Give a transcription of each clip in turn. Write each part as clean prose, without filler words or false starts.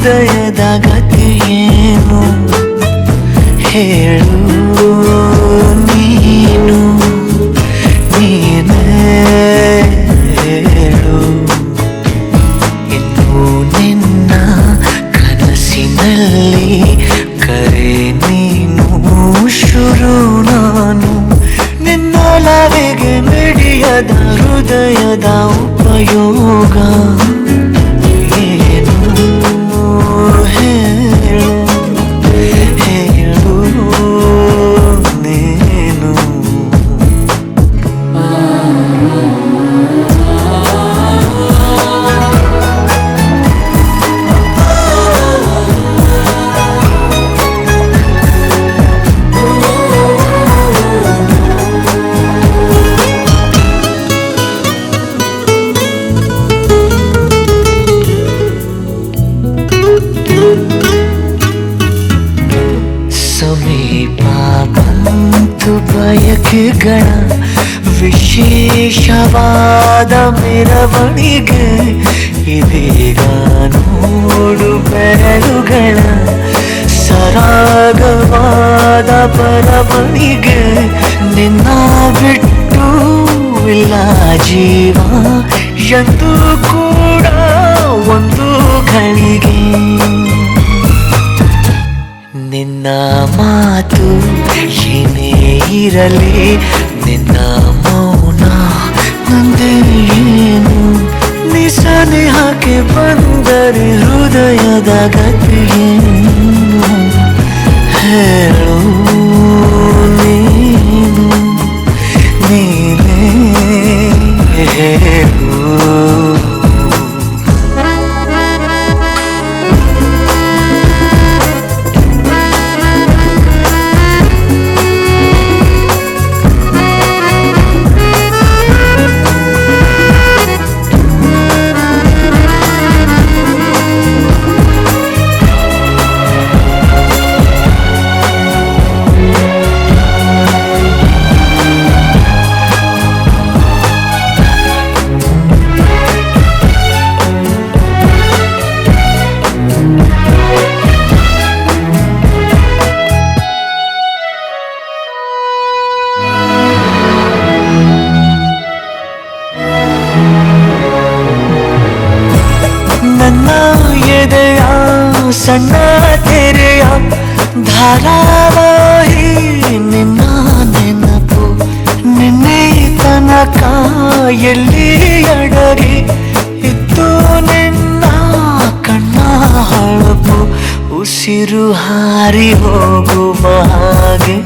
ಹೃದಯದ ಗತಿಯೇನು ಹೇಳು ನೀನು ನೀನೇ ಹೇಳು. ಇನ್ನು ನಿನ್ನ ಕನಸಿನಲ್ಲಿ ಕರೆ ನೀನು ಶುರು ನಾನು ನಿನ್ನೊಲವಿಗೆ ಮಿಡಿಯದ ಹೃದಯದ ಉಪಯೋಗ ಏನು ಹೇಳು ಹೇಳು ನೀನು. ಸಮೀಪ ಬಂತು ಬಯಕೆಗಳ ವಿಶೇಷವಾದ ಮೆರವಣಿಗೆ ಇದೀಗ ನೋಡು ಬೆರಳುಗಳ ಸರಾಗವಾದ ಬರವಣಿಗೆ. ನಿನ್ನ ಬಿಟ್ಟು ಇಲ್ಲ ಜೀವ ಎಂದು ಕೂಡ ಒಂದು ಘಳಿಗೆ. ನಿನ್ನ ಮಾತು ಏನೇ ಇರಲಿ ನಿನ್ನ ಮೌನ ನಂದೇ ಏನು. ನಿಸನೇಹಕ್ಕೆ ಬಂದರೆ ಹೃದಯದ ಗತಿಯೇನು ಹೇಳು ನೀನು ನೀನೇ ಹೇಳು. ನನ್ನ ಎದೆಯ ಸಣ್ಣ ತೆರೆಯ ಧಾರಾವಾಹಿ ನಿನ್ನ ನೆನಪು ನಿನ್ನೆ ತನಕ ಎಲ್ಲಿ ಅಡಗಿ ಇತ್ತು ನಿನ್ನ ಕಣ್ಣ ಹೊಳಪು. ಉಸಿರು ಹಾರಿ ಹೋಗುವ ಹಾಗೆ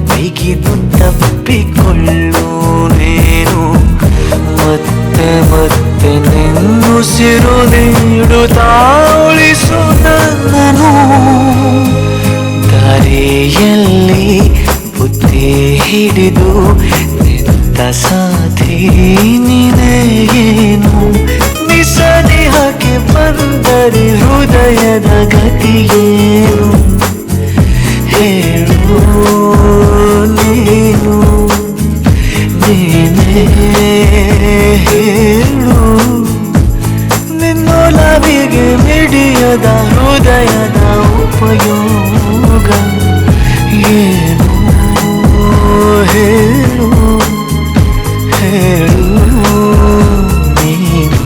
ಬಿಗಿದು ತಪ್ಪಿಕೊಳ್ಳು ನೀನು ಮತ್ತೆ ಮತ್ತೆ ನಿನ್ನುಸಿರು ನೀಡುತ್ತಾ ಉಳಿಸು ನನ್ನನು. ದಾರಿಯಲ್ಲಿ ಬುದ್ಧಿ ಹಿಡಿದು ನಿಂತ ಸಾಥಿ ನೀನೇ ಏನು. ನಿಸನೇಹಕ್ಕೆ ಬಂದರೆ ಹೃದಯದ ಗತಿಯೇನು ಹೇಳು ನೀನು ನೀನೇ ಹೇಳು. ನಿನ್ನೊಲವಿಗೆ ಮಿಡಿಯದ ಹೃದಯದ ಉಪಯೋಗ ಏನು ಹೇಳು ಹೇಳು ನೀನು.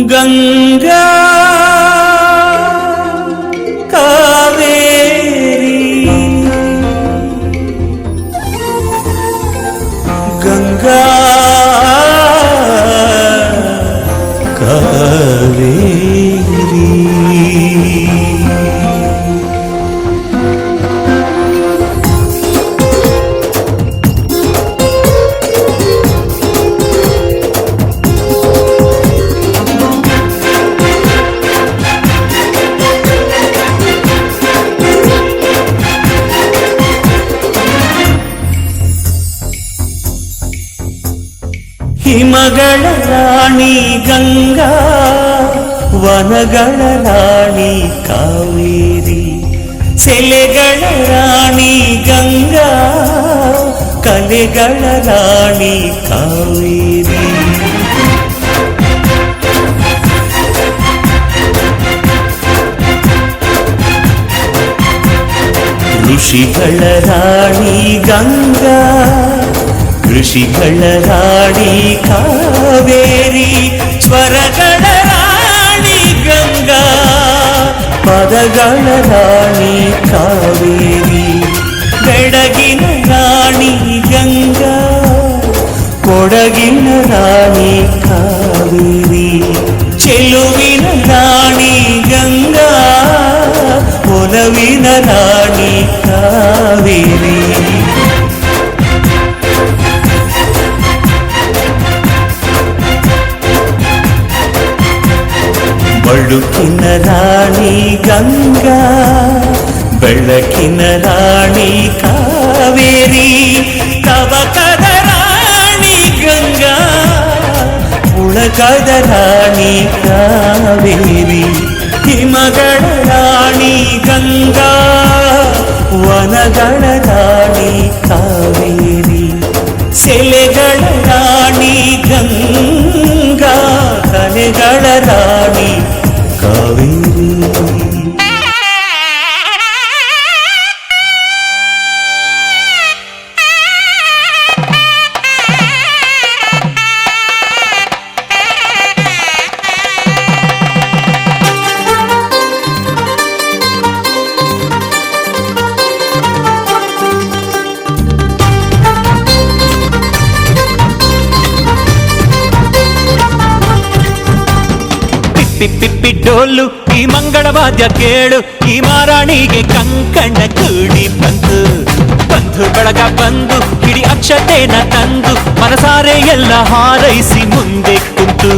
ಗಂಗಾ ಕಾವೇರಿ ಗಂಗಾ ಕಾವೇರಿ ಹಿಮಗಳ ರಾಣಿ ಗಂಗಾ ವನಗಳ ರಾಣಿ ಕಾವೇರಿ ಸೆಲೆಗಳ ರಾಣಿ ಗಂಗಾ ಕಲೆಗಳ ರಾಣಿ ಕಾವೇರಿ ಋಷಿಗಳ ರಾಣಿ ಗಂಗಾ ಋಷಿಗಳ ರಾಣಿ ಕಾವೇರಿ ಸ್ವರಗಳ ರಾಣಿ ಗಂಗಾ ಪದಗಳ ರಾಣಿ ಕಾವೇರಿ ಬೆಳಗಿನ ರಾಣಿ ಗಂಗಾ ಕೊಡಗಿನ ರಾಣಿ ಕಾವೇರಿ ಚೆಲುವಿನ ರಾಣಿ ಗಂಗಾ ಒಲವಿನ ರಾಣಿ ಕಾವೇರಿ ಬಳುಕಿನ ರಾಣಿ ಗಂಗಾ ಬೆಳಕಿನ ರಾಣಿ ಕಾವೇರಿ ತವಕದ ರಾಣಿ ಗಂಗಾ ಉಳಕದ ರಾಣಿ ಕಾವೇರಿ ಹಿಮಗಳ ರಾಣಿ ಗಂಗಾ ವನಗಳ ರಾಣಿ ಕಾವೇರಿ ಸೆಲೆಗಳ ರಾಣಿ ಗಂಗಾ ಕಲೆಗಳ ರಾಣಿ ಕಾವೇರಿ ಪಿಪ್ಪಿ ಡೋಲು ಈ ಮಂಗಳವಾದ್ಯ ಕೇಳು ಈ ಮಾರಾಣಿಗೆ ಕಂಕಣ ಕೂಡಿ ಬಂತು ಬಂಧು ಬಳಗ ಬಂದು ಹಿಡಿ ಅಕ್ಷತೆನ ತಂದು ಮನಸಾರೆ ಎಲ್ಲ ಹಾರೈಸಿ ಮುಂದೆ ಕುಂತು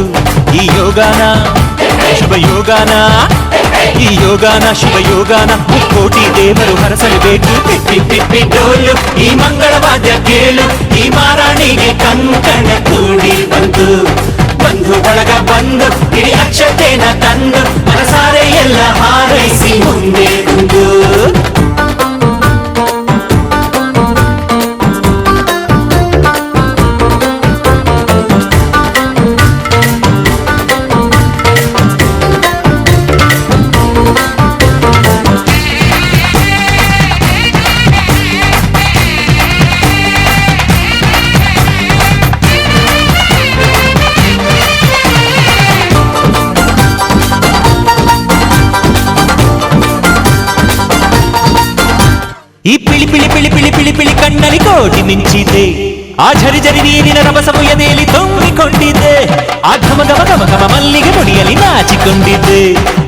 ಈ ಯೋಗಾನ ಶುಭ ಯೋಗಾನ ಈ ಯೋಗಾನ ಶುಭ ಯೋಗಾನ ಕೋಟಿ ದೇವರು ಹರಸಲೇಬೇಕು ಪಿಪ್ಪಿ ಡೋಲು ಈ ಮಂಗಳವಾದ್ಯ ಕೇಳು ಈ ಮಾರಾಣಿಗೆ ಕಂಕಣ ಕೂಡಿ ಬಂತು ಬಂಧು ಬಳಗ ಬಂದು ಹಿಡಿ ಅಕ್ಷತೆನ ತಂದು ಮನಸಾರೆ ಎಲ್ಲ ಹಾರೈಸಿ ಮುಂದೆ ಕುಂದು ಈ ಪಿಳಿ ಪಿಳಿ ಪಿಳಿ ಪಿಳಿ ಪಿಳಿ ಪಿಳಿ ಕಣ್ಣಲ್ಲಿ ಕೋಟಿ ಮಿಂಚಿದೆ ಆ ಝರಿ ಝರಿ ನೀರಿನ ರಭಸವು ಎದೆಯಲ್ಲಿ ತುಂಬಿಕೊಂಡಿದ್ದೆ ಆ ಘಮ ಘಮ ಘಮ ಘಮ ಮಲ್ಲಿಗೆ ಮುಡಿಯಲ್ಲಿ ನಾಚಿಕೊಂಡಿದ್ದೆ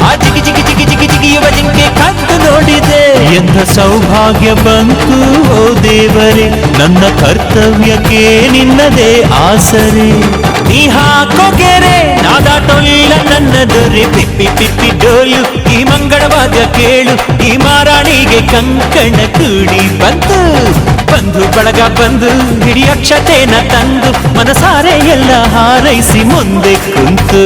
ಆ ಜಿಗಿ ಜಿಗಿ ಜಿಗಿ ಜಿಗಿ ಜಿಗಿಯುವ ಜಿಂಕೆ ಕದ್ದು ನೋಡಿದೆ ಎಂಥ ಸೌಭಾಗ್ಯ ಬಂತು ಓ ದೇವರೇ ನನ್ನ ಕರ್ತವ್ಯಕ್ಕೆ ನಿನ್ನದೇ ಆಸರೆ ನೀ ಹಾಕೋ ಗೆರೆ ನಾದಾಟೊಲ್ಲ ನನ್ನ ದೊರೆ ಪಿಪ್ಪಿ ಪಿಪ್ಪಿ ಡೋಲು ಈ ಮಂಗಳವಾದ್ಯ ಕೇಳು ಈ ಮಾರಾಣಿಗೆ ಕಂಕಣ ಕೂಡಿ ಬಂತು ಬಂಧು ಬಳಗ ಬಂದು ಹಿಡಿ ಅಕ್ಷತೆನ ತಂದು ಮನಸಾರೆ ಎಲ್ಲ ಹಾರೈಸಿ ಮುಂದೆ ಕುಂತು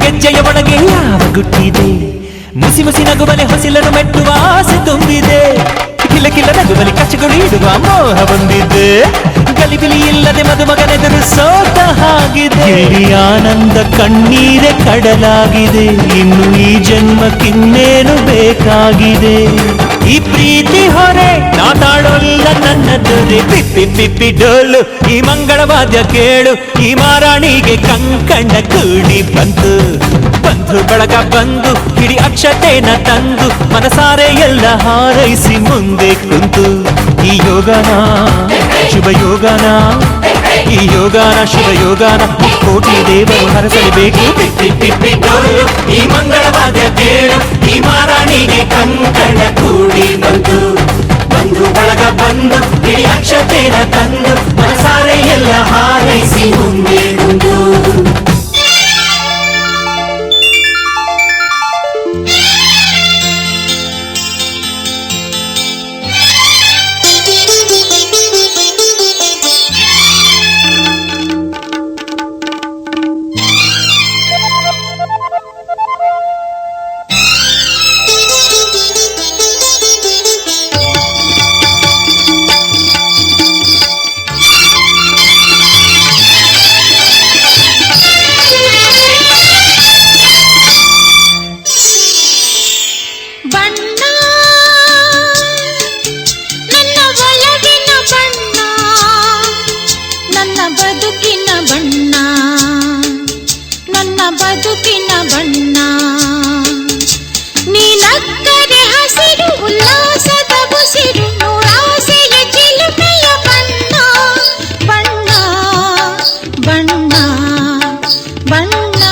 ಗೆಜ್ಜೆಯ ಒಳಗೆ ಯಾವ ಗುಟ್ಟಿದೆ, ಮುಸಿ ಮುಸಿ ನಗುವಲೆ ಹೊಸಿಲನ್ನು ಮೆಟ್ಟುವ ಆಸೆ ತುಂಬಿದೆ, ಕಿಲ ಕಿಲ ನಗುವಲಿ ಕಚ್ಚಗಳು ಇಡುವ ಮೋಹ ಬಂದಿದೆ, ಗಲಿಬಿಲಿ ಇಲ್ಲದೆ ಮದುಮಗನೆದುರು ಸೋತ ಹಾಗಿದೆ, ಈ ಆನಂದ ಕಣ್ಣೀರೆ ಕಡಲಾಗಿದೆ, ಇನ್ನು ಈ ಜನ್ಮಕ್ಕಿನ್ನೇನು ಬೇಕಾಗಿದೆ, ಈ ಪ್ರೀತಿ ಹೊರೆ ನಾತಾಡೋಲ್ಲ ನನ್ನದೊರೆ, ಪಿಪ್ಪಿ ಪಿಪ್ಪಿ ಡೋಲು ಈ ಮಂಗಳವಾದ್ಯ ಕೇಳು, ಈ ಮಾರಾಣಿಗೆ ಕಂಕಣ ಕೂಡಿ ಬಂತು, ಬಂಧು ಬಳಗ ಬಂದು ಹಿಡಿ ಅಕ್ಷತೆನ ತಂದು ಮನಸಾರೆ ಎಲ್ಲ ಹಾರೈಸಿ ಮುಂದೆ ಕುಂತು, ಈ ಯೋಗನ ಶುಭ ಯೋಗನ, ಈ ಯೋಗನ ಶುಭ ಯೋಗನ ಕೋಟಿ ದೇವರು ಹರಸಲೇಬೇಕು, ಪಿಪ್ಪಿ ಪಿಪ್ಪಿ ಡೋಲು ಈ ಮಂಗಳವಾದ್ಯ ಕೇಳು, ಈ ಮಾರಾಣಿಗೆ ಕಂಕಣ ಕೂಡಿ ಬಂತು, ಬಂಧು ಬಳಗ ಬಂದು ಹಿಡಿ ಅಕ್ಷತೆನ ತಂದು ಮನಸಾರೆ ಎಲ್ಲ ಹಾರೈಸಿ ಮುಂದೆ ಕುಂತು. ಬದುಕಿನ ಬಣ್ಣ ನೀನಕ್ಕರೆ ಹಸಿರು ಉಲ್ಲಾಸದ ಉಸಿರು ನೂರಾಸೆಯ ಚಿಲುಮೆಯ ಬಣ್ಣ ಬಣ್ಣ ಬಣ್ಣ ಬಣ್ಣ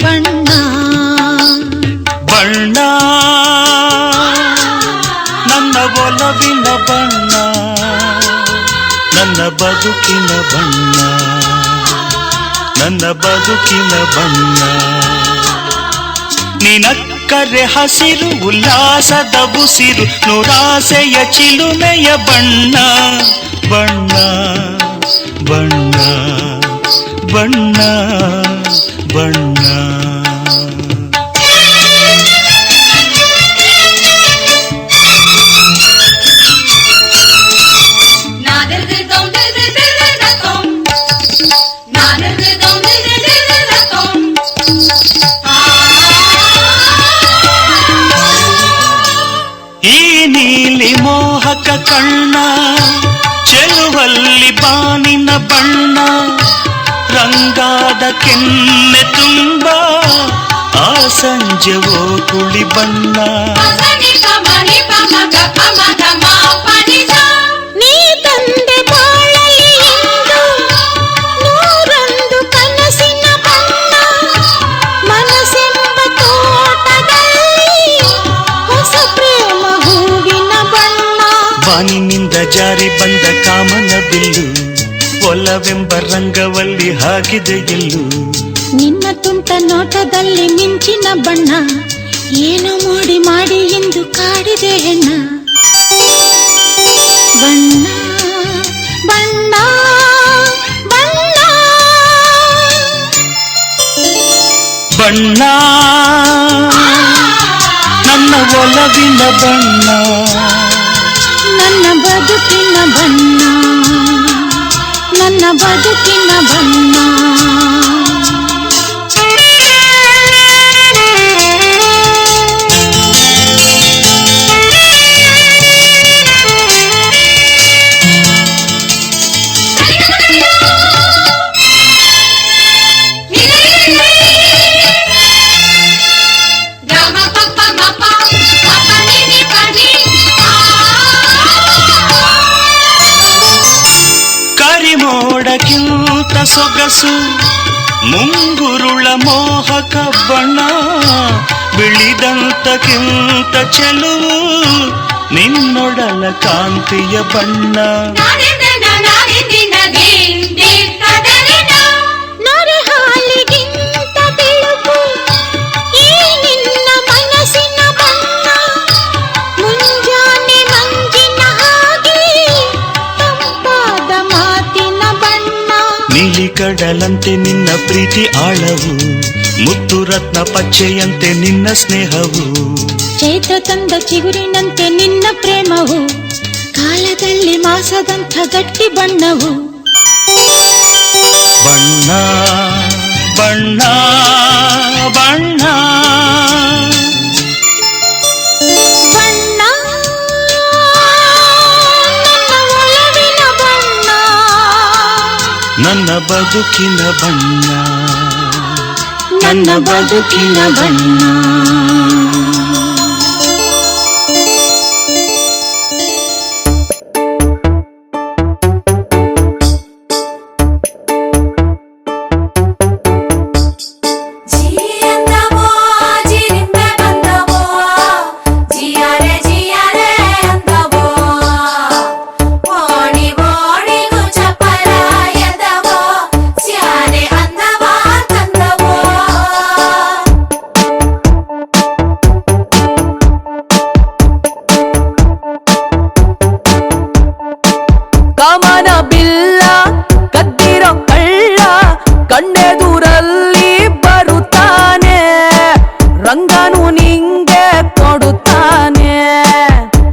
ಬಣ್ಣ ಬಣ್ಣ ನನ್ನ ಒಲವಿನ ಬಣ್ಣ ನನ್ನ ಬದುಕಿನ ಬಣ್ಣ ನನ್ನ ಬದುಕಿನ ಬಣ್ಣ ನಿನಕ್ಕರೆ ಹಸಿರು ಉಲ್ಲಾಸದ ಉಸಿರು ನೂರಾಸೆಯ ಚಿಲುಮೆಯ ಬಣ್ಣ ಬಣ್ಣ ಬಣ್ಣ ಬಣ್ಣ ಬಣ್ಣ ಈ ನೀಲಿ ಮೋಹಕ ಕಣ್ಣ ಚೆಲುವಲ್ಲಿ ಬಾನಿನ ಬಣ್ಣ ರಂಗಾದ ಕೆನ್ನೆ ತುಂಬ ಆ ಸಂಜೆವೋ ಕುಳಿ ಬಣ್ಣ ನೀ ತಂದೆ ಬಾಳಲಿ ಎಂದು ನೂರೊಂದು ಕನಸಿನ ಬಣ್ಣ ಮನಸ್ಸೆಂಬ ತೋಟದಲ್ಲಿ ಹೊಸ ಪ್ರೇಮ ಹೂವಿನ ಬಣ್ಣ ಬಾನಿನಿಂದ ಜಾರಿ ಬಂದ ಕಾಮನ ಬಿಲ್ಲು ಒಲವೆಂಬ ರಂಗವಲ್ಲಿ ಹಾಕಿದೆ ಎಲ್ಲೂ ನಿನ್ನ ತುಂಟ ನೋಟದಲ್ಲಿ ಮಿಂಚಿನ ಬಣ್ಣ ಏನು ಮಾಡಿ ಮಾಡಿ ಎಂದು ಕಾಡಿದೆ ಹೆಣ್ಣ ಬಣ್ಣ ಬಣ್ಣ ಬಣ್ಣ ಬಣ್ಣ ನನ್ನ ಒಲವಿನ ಬಣ್ಣ ನನ್ನ ಬದುಕಿನ ಬಣ್ಣ ನನ್ನ ಬದುಕಿನ ಬಣ್ಣ ಕರಿಮೋಡಕ್ಕಿಂತ ಸೊಗಸು ಮುಂಗುರುಳ ಮೋಹಕ ಬಣ್ಣ ಬಿಳಿದಂತಕ್ಕಿಂತ ಚೆಲುವು ನಿನ್ನೊಡಲ ಕಾಂತಿಯ ಬಣ್ಣ ನೊರೆ ಹಾಲಿಗಿಂತ ಬೆಳಕು ಈ ನಿನ್ನ ಮನಸ್ಸಿನ ಬಣ್ಣ ಮುಂಜಾನೆ ಮಂಜಿನ ಹಾಗೆ ತಂಪಾದ ಮಾತಿನ ಬಣ್ಣ ನೀಲಿ ಕಡಲಂತೆ ನಿನ್ನ ಪ್ರೀತಿ ಆಳವು ಮುತ್ತು ರತ್ನ ಪಚ್ಚೆಯಂತೆ ನಿನ್ನ ಸ್ನೇಹವು, ಚೈತ್ರ ತಂದ ಚಿಗುರಿನಂತೆ ನಿನ್ನ ಪ್ರೇಮವು, ಕಾಲದಲ್ಲಿ ಮಾಸದಂಥ ಗಟ್ಟಿ ಬಣ್ಣವು. ಬಣ್ಣ ಬಣ್ಣ ಬಣ್ಣ ಬಣ್ಣ ನನ್ನ ಒಲವಿನ ಬಣ್ಣ, ನನ್ನ ಬದುಕಿನ ಬಣ್ಣ, ನನ್ನ ಬದುಕಿನ ಬಣ್ಣ. ಕಾಮನ ಬಿಲ್ಲ ಕದ್ದಿರೋ ಕಳ್ಳ ಕಣ್ಣೆದುರಲ್ಲಿ ಬರುತ್ತಾನೆ, ರಂಗನು ನಿಂಗೆ ಕೊಡುತ್ತಾನೆ.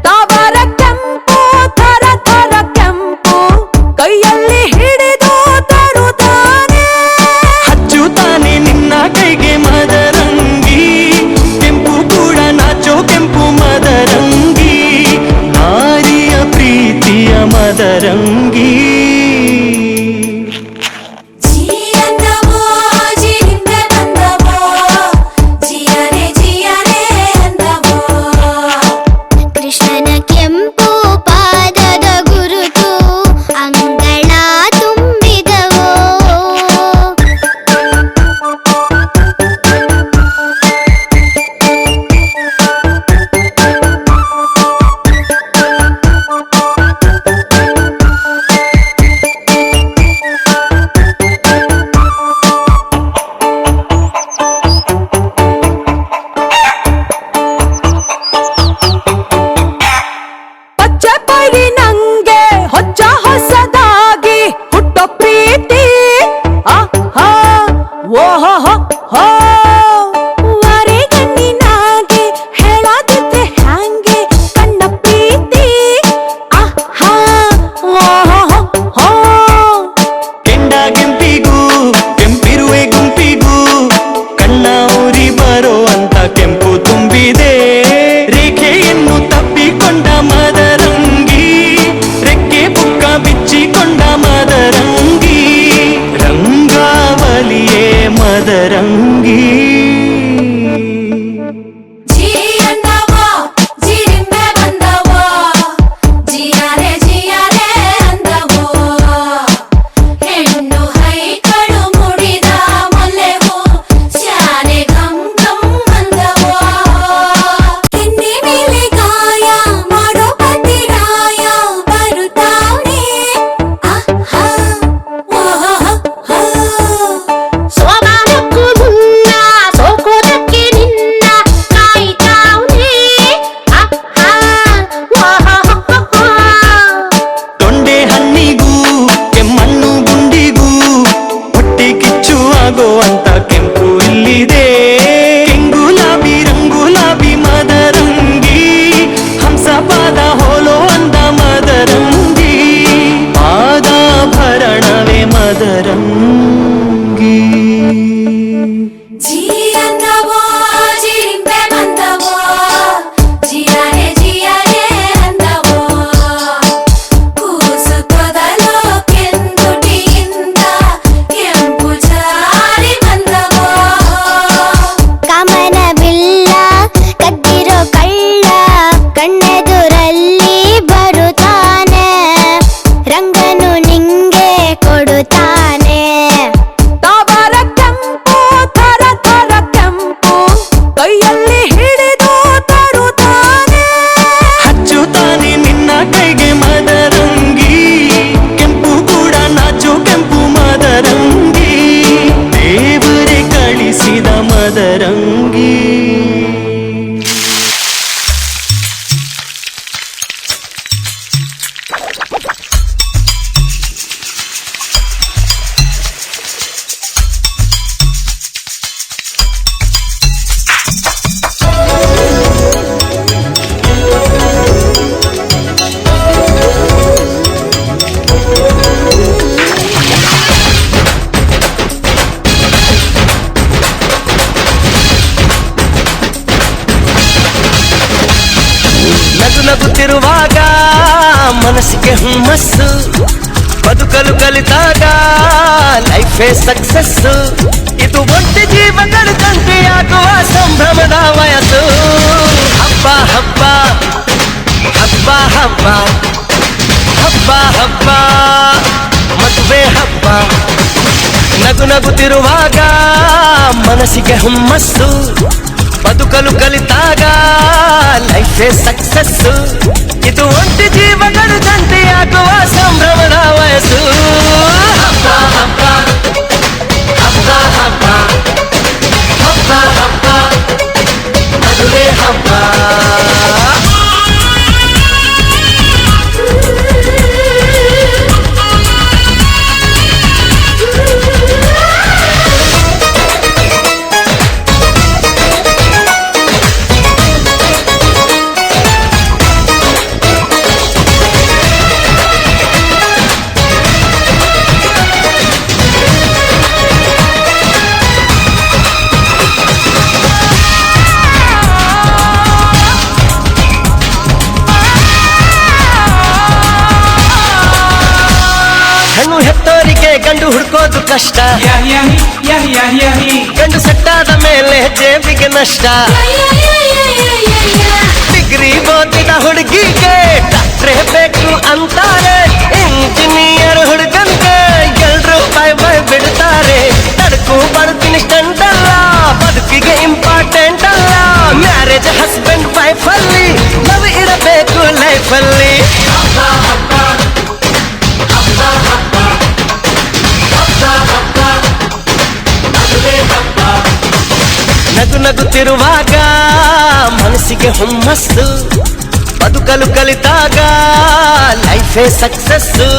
ತಾವರ ಕೆಂಪು ಥರ ಥರ ಕೆಂಪು ಕೈಯಲ್ಲಿ ಹಿಡಿದು ತರುತ್ತಾನೆ. ಹಚ್ಚುತ್ತಾನೆ ನಿನ್ನ ಕೈಗೆ ಮದರಂಗಿ, ಕೆಂಪು ಕೂಡ ನಾಚೋ ಕೆಂಪು ಮದರಂಗಿ, ನಾರಿಯ ಪ್ರೀತಿಯ ಮದರಂಗಿ. ಕೃಷ್ಣನ ಕೆಂಪು ಪಾದದ ಗುರುತು ಅಂಗಳ ತುಂಬಿದವೋ. ಪಚ್ಚೆ ಪೈರಿ ನಂಗೆ ಹೊಚ್ಚ ಹೊಸದಾಗಿ ಹುಟ್ಟೋ ಪ್ರೀತಿ, ಆಹಾ ಓಹೋ ಹೋ. ವರೆಗಣ್ಣಿನಾಗೆ ಹೇಳದಿದ್ರೆ ಹ್ಯಾಂಗೆ ಕಣ್ಣ ಪ್ರೀತಿ, ಆಹಾ ಓಹೋ ಹೋ. ಕೆಂಡ ಕೆಂಪಿಗೂ ಕೆಂಪಿರುವೆ ಗುಂಪಿಗೂ ಕಣ್ಣ ಊರಿ ಬರೋ ಅಂತ ಕೆಂಪು ತುಂಬಿದೆ. ರೇಖೆಯನ್ನು ತಪ್ಪಿಕೊಂಡ ಮದರಂಗಿ, ರೆಕ್ಕೆ ಪುಕ್ಕ ಬಿಚ್ಚಿಕೊಂಡ ಮದರಂಗಿ, ರಂಗಾವಲಿಯೇ ಮದರಂಗಿ. ಸೋಮಾನಕ್ಕೂ ಮುನ್ನ ಸೋಕೋದಕ್ಕೆ ನಿನ್ನ ಕಾಯ್ತಾವ್ನೆ, ಆಹಾ ಓಹೋ. ತೊಂಡೆ ಹಣ್ಣಿಗೂ ಕೆಮ್ಮಣ್ಣು ಗುಂಡಿಗೂ ಹೊಟ್ಟೆ ಕಿಚ್ಚು ಆಗೋ ಅಂತ ಕೆಂಪು ಇಲ್ಲಿದೆ. ಕೆಂಗುಲಾಬಿ ರಂಗುಲಾಬಿ ಮದರಂಗಿ, ಹಂಸ ಪಾದ ಹೋಲೋ ಅಂದ ಮದರಂಗಿ, ಪಾದಾಭರಣವೇ ಮದರಂಗಿ. ಕಾಮನ ಬಿಲ್ಲ ಕದ್ದಿರೋ ಕಳ್ಳ ಕಣ್ಣೆದುರಲ್ಲಿ ಬರುತ್ತಾನೆ, ರಂಗನು ನಿಂಗೆ ಕೊಡುತ್ತಾನೆ. ತಾವರ ಕೆಂಪು ಥರ ಥರ ಕೆಂಪು ಕೈಯಲ್ಲಿ ಹಿಡಿದು ತರುತ್ತಾನೆ. ಹಚ್ಚುತ್ತಾನೆ ನಿನ್ನ ಕೈಗೆ ಮದರಂಗಿ, ಕೆಂಪು ಕೂಡ ನಾಚೋ ಕೆಂಪು ಮದರಂಗಿ, ದೇವರೇ ಕಳಿಸಿದ ಮದರಂಗಿ. ನಗುತ್ತಿರುವಾಗ ಮನಸ್ಸಿಗೆ ಹುಮ್ಮಸ್ಸು, ಬದುಕಲು ಕಲಿತಾಗ ಲೈಫೇ ಸಕ್ಸಸ್ಸು. ಇದು ಒಂಟಿ ಜೀವಗಳು ತಂದೆಯಾಗುವ ಸಂಭ್ರಮದ ವಯಸ್ಸು. ಹಬ್ಬ ಹಬ್ಬ ಹಬ್ಬ ಹಬ್ಬ ಹಬ್ಬ ಹಬ್ಬ ಮದುವೆ ಹಬ್ಬ. ನಗು ನಗುತ್ತಿರುವಾಗ ಮನಸ್ಸಿಗೆ ಹುಮ್ಮಸ್ಸು, ಬದುಕಲು ಕಲಿತಾಗ ಲೈಫೇ ಸಕ್ಸಸ್ಸು. ಇದು ಒಂಟಿ ಜೀವಗಳು ಜಂಟಿಯಾಗುವ ಸಂಭ್ರಮದ ವಯಸ್ಸು. ಹಬ್ಬ ಹಬ್ಬ ಹಬ್ಬ ಹಬ್ಬ ಹಬ್ಬ ಹಬ್ಬ ಮದುವೆ ಹಬ್ಬ. ಹೆಣ್ಣು ಹೆತ್ತೋರಿಗೆ ಗಂಡು ಹುಡ್ಕೋದು ಕಷ್ಟ, ಗಂಡು ಸೆಟ್ಟಾದ ಮೇಲೆ ಜೇಬಿಗೆ ನಷ್ಟ. ಡಿಗ್ರಿ ಓದಿದ ಹುಡುಗಿಗೆ ಡಾಕ್ಟ್ರೇ ಬೇಕು ಅಂತಾರೆ, ಇಂಜಿನಿಯರ್ ಹುಡುಗನ್ಗೆ ಎಲ್ರು ಬೈ ಬೈ ಬಿಡ್ತಾರೆ. ತಡಕು ಬರ್ತೀನಿ ಸ್ಟಂಟ್ ಅಲ್ಲ, ಬದುಕಿಗೆ ಇಂಪಾರ್ಟೆಂಟ್ ಅಲ್ಲ. ಮ್ಯಾರೇಜ್ ಹಸ್ಬೆಂಡ್ ವೈಫ್ ಅಲ್ಲಿ ಲವ್ ಇರಬೇಕು ಲೈಫಲ್ಲಿ. ನಗು ನಗುತ್ತಿರುವಾಗ ಮನಸ್ಸಿಗೆ ಹುಮ್ಮಸ್ಸು, ಬದುಕಲು ಕಲಿತಾಗ ಲೈಫೇ ಸಕ್ಸಸ್ಸು.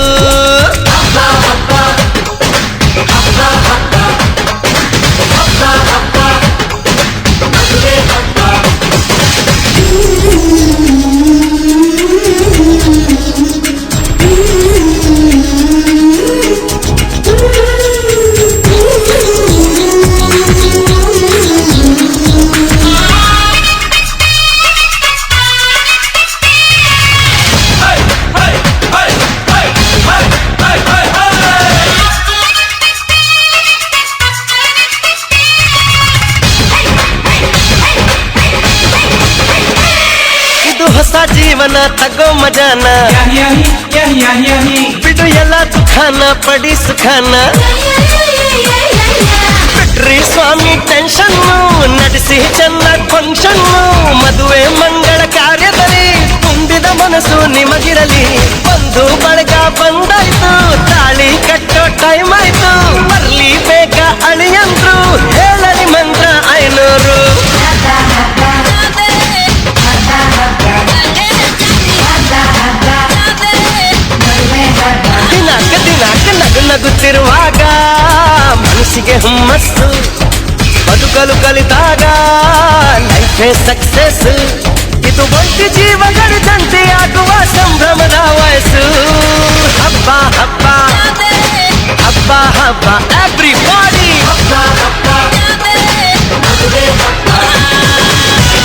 ಹೊಸ ಜೀವನ ತಗೋ ಮಜಾನ, ಬಿಡು ಎಲ್ಲ ದುಃಖಾನ ಪಡಿ ಸುಖಾನ. ಬಿಡ್ರಿ ಸ್ವಾಮಿ ಟೆನ್ಷನ್ನು, ನಡೆಸಿ ಚೆನ್ನಾಗಿ ಫಂಕ್ಷನ್ನು. ಮದುವೆ ಮಂಗಳ ಕಾರ್ಯದಲ್ಲಿ ತುಂಬಿದ ಮನಸ್ಸು ನಿಮಗಿರಲಿ. ಬಂದು ಬಳಗ ಬಂದಾಯ್ತು, ತಾಳಿ ಕಟ್ಟೋ ಟೈಮ್ ಆಯ್ತು. ಬರ್ಲಿ ಬೇಗ ಅಳಿಯಂದ್ರು, ಹೇಳಲಿ ಮಂತ್ರ 500. ದಿನಾಕ ದಿನಾಕ ನಗು ನಗುತ್ತಿರುವಾಗ ಮನಸ್ಸಿಗೆ ಹುಮ್ಮಸ್ಸು, ಬದುಕಲು ಕಲಿತಾಗ ಲೈಫೇ ಸಕ್ಸಸ್. ಇದು ಒಂಟಿ ಜೀವಗಳು ಜಂಟಿಯಾಗುವ ಸಂಭ್ರಮದ ವಯಸ್ಸು. ಹಬ್ಬ ಹಬ್ಬ ಹಬ್ಬ ಹಬ್ಬ ಎವ್ರಿಬಾಡಿ. ಹಬ್ಬ ಹಬ್ಬ ಮದುವೆ ಹಬ್ಬ.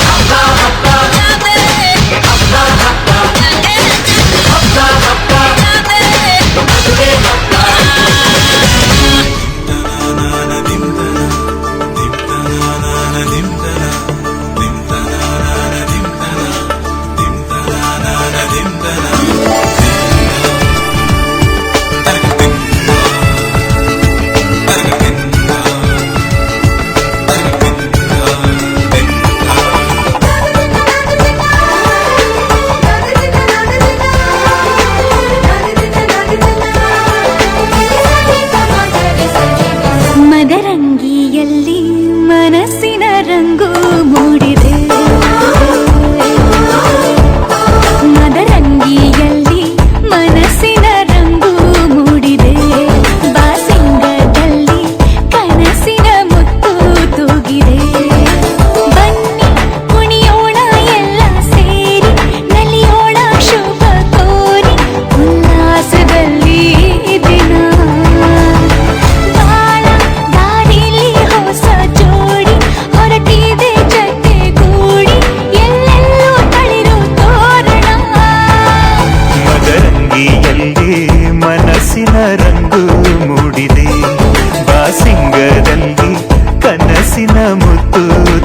ಹಬ್ಬ ಹಬ್ಬ ಹಬ್ಬ ಹಬ್ಬ ಹಬ್ಬ ಹಬ್ಬ ಮದುವೆ ಹಬ್ಬ.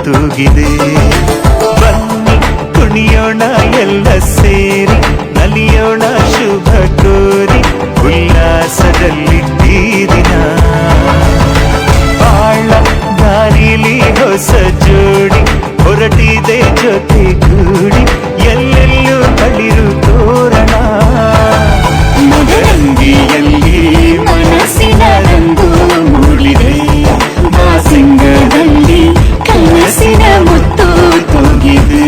ತೂಗಿದೆ. ಬನ್ನಿ ಕುಣಿಯೋಣ ಎಲ್ಲ ಸೇರಿ, ನಲಿಯೋಣ ಶುಭ ಕೋರಿ, ಉಲ್ಲಾಸದಲ್ಲಿ ಈ ದಿನ. ಬಾಳ ದಾರಿಲಿ ಹೊಸ ಜೋಡಿ ಹೊರಟಿದೆ ಜೊತೆಗೂಡಿ, ಎಲ್ಲೆಲ್ಲೂ ತಳಿರು ತೋರಣ. ಮದರಂಗಿಯಲ್ಲಿ ಮನಸ್ಸಿನ ರಂಗು ಮೂಡಿದೆ, ಬಾಸಿಂಗದಲ್ಲಿ ಕನಸಿನ ಮುತ್ತು ತೂಗಿದೆ.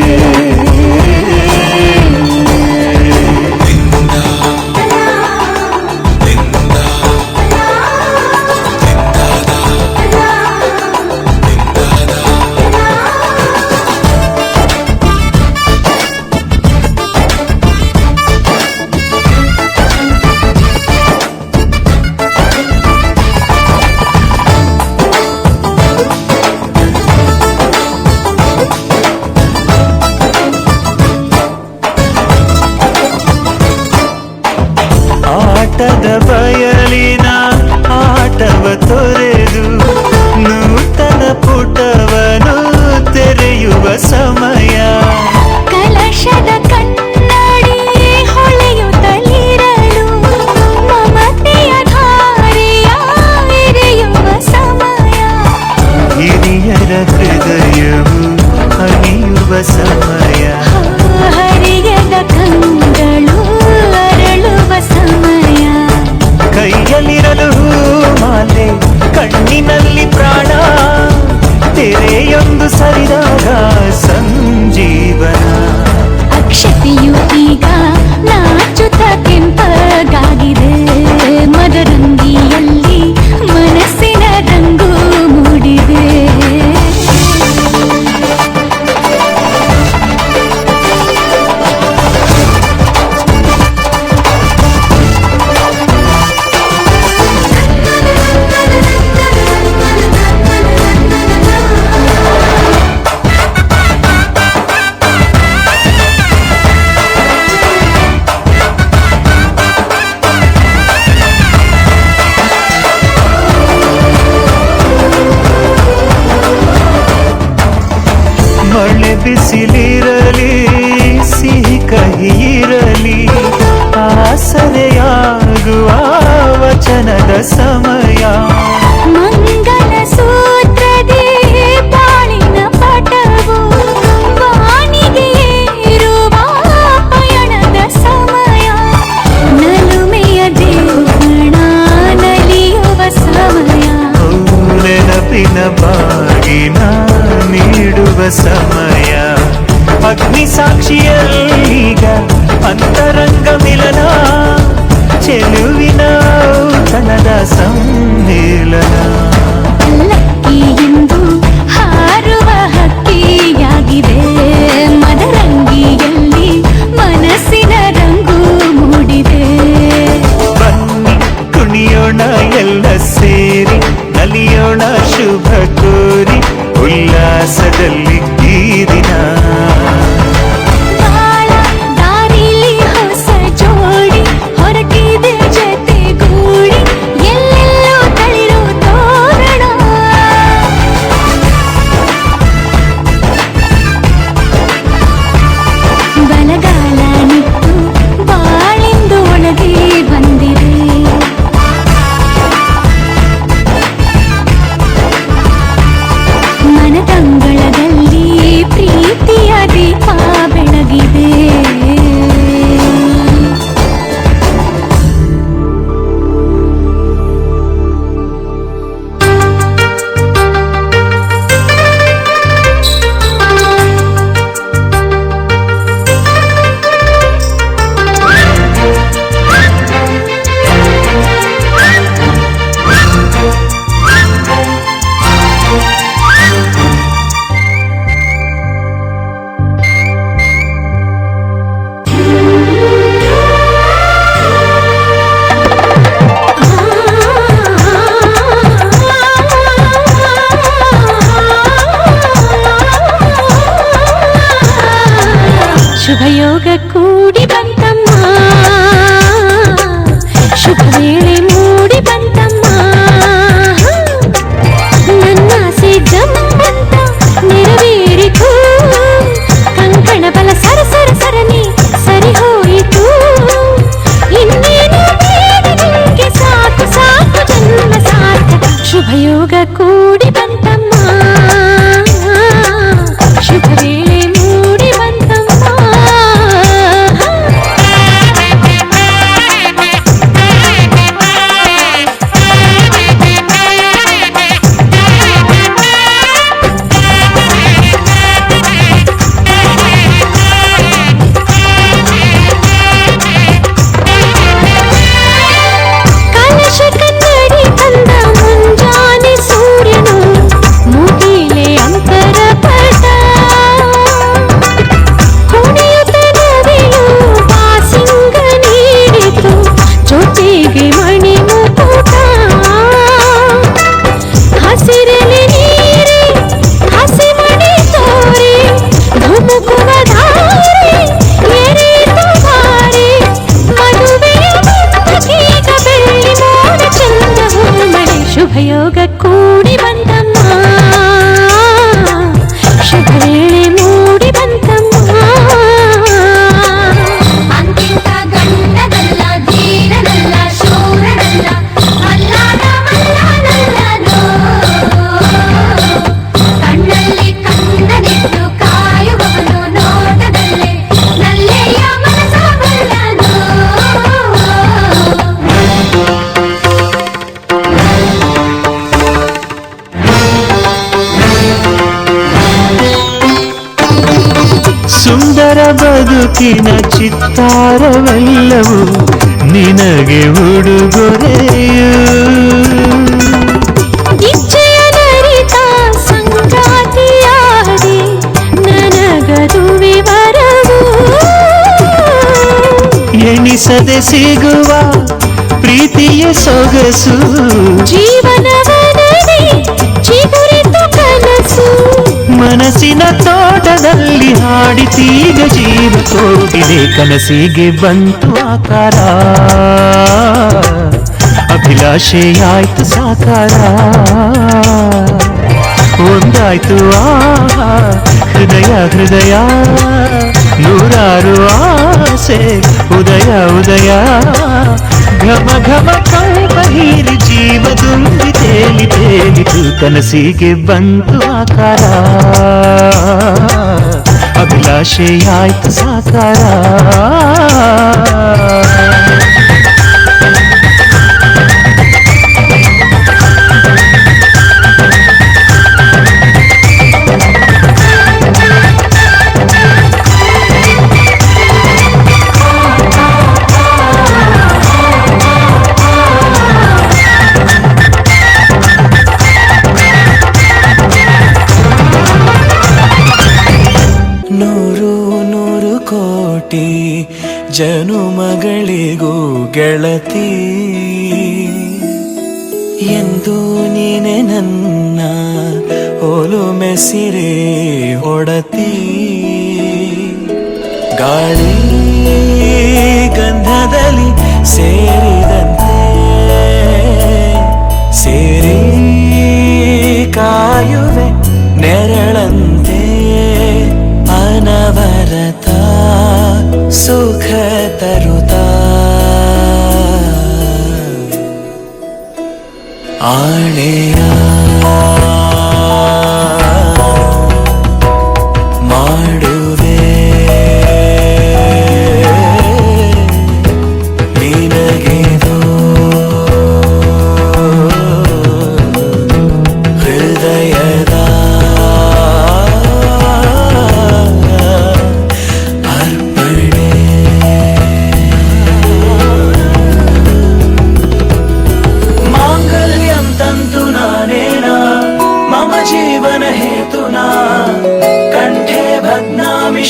ಆಟದ ಬಯಲಿನ ಆಟವ ತೊರೆದು, ನೂತನ ಪುಟವನು ತೆರೆಯುವ ಸಮಯ. ಕಲಶದ ಕನ್ನಡಿ ಹೊಳೆಯುತ್ತಲಿರಲು, ಮಮತೆಯ ಧಾರೆಯ ಎರೆಯುವ ಸಮಯ. ಹಿರಿಯರ ಹೃದಯವು ಹನಿಯುವ ಸಮಯ. ಹರಿಯದ ಕಂಗಳು ಅರಳುವ ಸಮಯ. ಕೈಯಲ್ಲಿರಲು ಮಾಲೆ, ಕಣ್ಣಿನಲ್ಲಿ ಪ್ರಾಣ, ತೆರೆಯೊಂದು ಸರಿದಾಗ ಸಂಜೀವನ. ಅಕ್ಷತೆಯು ಈಗ ನಾಚುತ್ತ ಕೆಂಪಗಾಗಿದೆ, ಮದರಂಗಿಯಲ್ಲಿ ಮನಸ್ಸಿನ ರಂಗು ಮೂಡಿದೆ. ಮಳೆ ಬಿಸಿಲಿರಲಿ, ಸಿಹಿ ಕಹಿ ಇರಲಿ, ಆಸರೆಯಾಗುವ ವಚನದ ಸಮಯ. ಮಂಗಲ ಸೂತ್ರದೇ ಬಾಳಿನ ಪಟವು, ವಾಣಿಗೆ ಏರುವ ಪಯಣದ ಸಮಯ. ನಲುಮೆಯ ದೇವಣ ನಲಿಯುವ ಸಮಯ. ನೆನಪಿನ ಬಾಗಿನ ನೀಡುವ ಸಮಯ. ಅಗ್ನಿ ಸಾಕ್ಷಿಯಲ್ಲೀಗ ಅಂತರಂಗ ಮಿಲನ, ಚೆಲುವಿನ ಔತಣದ ಸಮ್ಮಿಲನ. ಲಕ್ಕಿ ಎಂದು ಹಾರುವ ಹಕ್ಕಿಯಾಗಿದೆ, ಮದರಂಗಿಯಲ್ಲಿ ಮನಸ್ಸಿನ ರಂಗು ಮೂಡಿದೆ. ಬನ್ನಿ ಕುಣಿಯೋಣ ಎಲ್ಲ ಸೇರಿ, ನಲಿಯೋಣ ಶುಭ ಕೋರಿ, ಉಲ್ಲಾಸದಲ್ಲಿ ಈ ದಿನ. ಬಾಳ ದಾರಿಲಿ ಹೊಸ ಜೋಡಿ ಹೊರಟಿದೆ ಜೊತೆಗೂಡಿ, ಎಲ್ಲೆಲ್ಲೂ ತಳಿರು ತೋರಣ. ಬಲಗಾಲ ನಿಟ್ಟು ಬಾಳಿಂದು ಒಳಗೆ ಬಂದಿದೆ. ಮನದಂಗಳದಲ್ಲಿ ಪ್ರೀತಿಯ ದೀಪ ಬೆಳಗಿದೆ. ಶುಭಯೋಗ ಕೂಡಿ ಬಂತಮ್ಮ, ಶುಭ ವೇಳೆ ಮೂಡಿ ಬಂತಮ್ಮ. ನನ್ನಾಸೆ ಜಮ್ಮಂತ ಸುಂದರ ಬದುಕಿನ ಚಿತ್ತಾರವೆಲ್ಲವೂ ನಿನಗೆ ಉಡುಗೊರೆಯು. ಇಚ್ಛೆಯ ನರಿತ ಸಂಗಾತಿಯಾದಿ ನನಗದು ವಿವರವು. ಎಣಿಸದೆ ಸಿಗುವ ಪ್ರೀತಿಯ ಸೊಗಸು ಜೀವನವನದಿ ಚಿಗುರಿತು ಕನಸು. ಮನಸ್ಸಿನ ತೋಟದಲ್ಲಿ ಹಾಡಿತೀಗ ಜೀವ ಕೋಟಿದೆ. ಕನಸಿಗೆ ಬಂತು ಆಕಾರ, ಅಭಿಲಾಷೆಯಾಯ್ತು ಸಾಕಾರ. ಒಂದಾಯ್ತು ಹೃದಯ ಹೃದಯ, ನೂರಾರು ಆಸೆ ಉದಯ ಉದಯ. ಘಮ ಘಮ ಕಲ್ಪ ಹೀರಿ ಜೀವ ತುಂಬಿ ತೇಲಿ ತೇಲಿತು. ಕನಸಿಗೆ ಬಂತು ಆಕಾರ, ಅಭಿಲಾಷೆಯಾಯ್ತು ಸಾಕಾರ. ಜನುಮಗಳಿಗೂ ಗೆಳತಿ ಎಂದು ನೀನೆ ನನ್ನ ಒಲುಮೆ ಸಿರೆ ಒಡತಿ. ಗಾಳಿ ಗಂಧದಲ್ಲಿ ಸೇರಿದಂತೆ ಸೇರಿ ಕಾಯುವೆ ನೆರಳಂತೆ. ಅನವರತ ಸುಖ ತರುತ್ತಾ ಆಳೆಯ ಮಾಡುವೆ ನಿನಗೆದೋ ಹೃದಯದ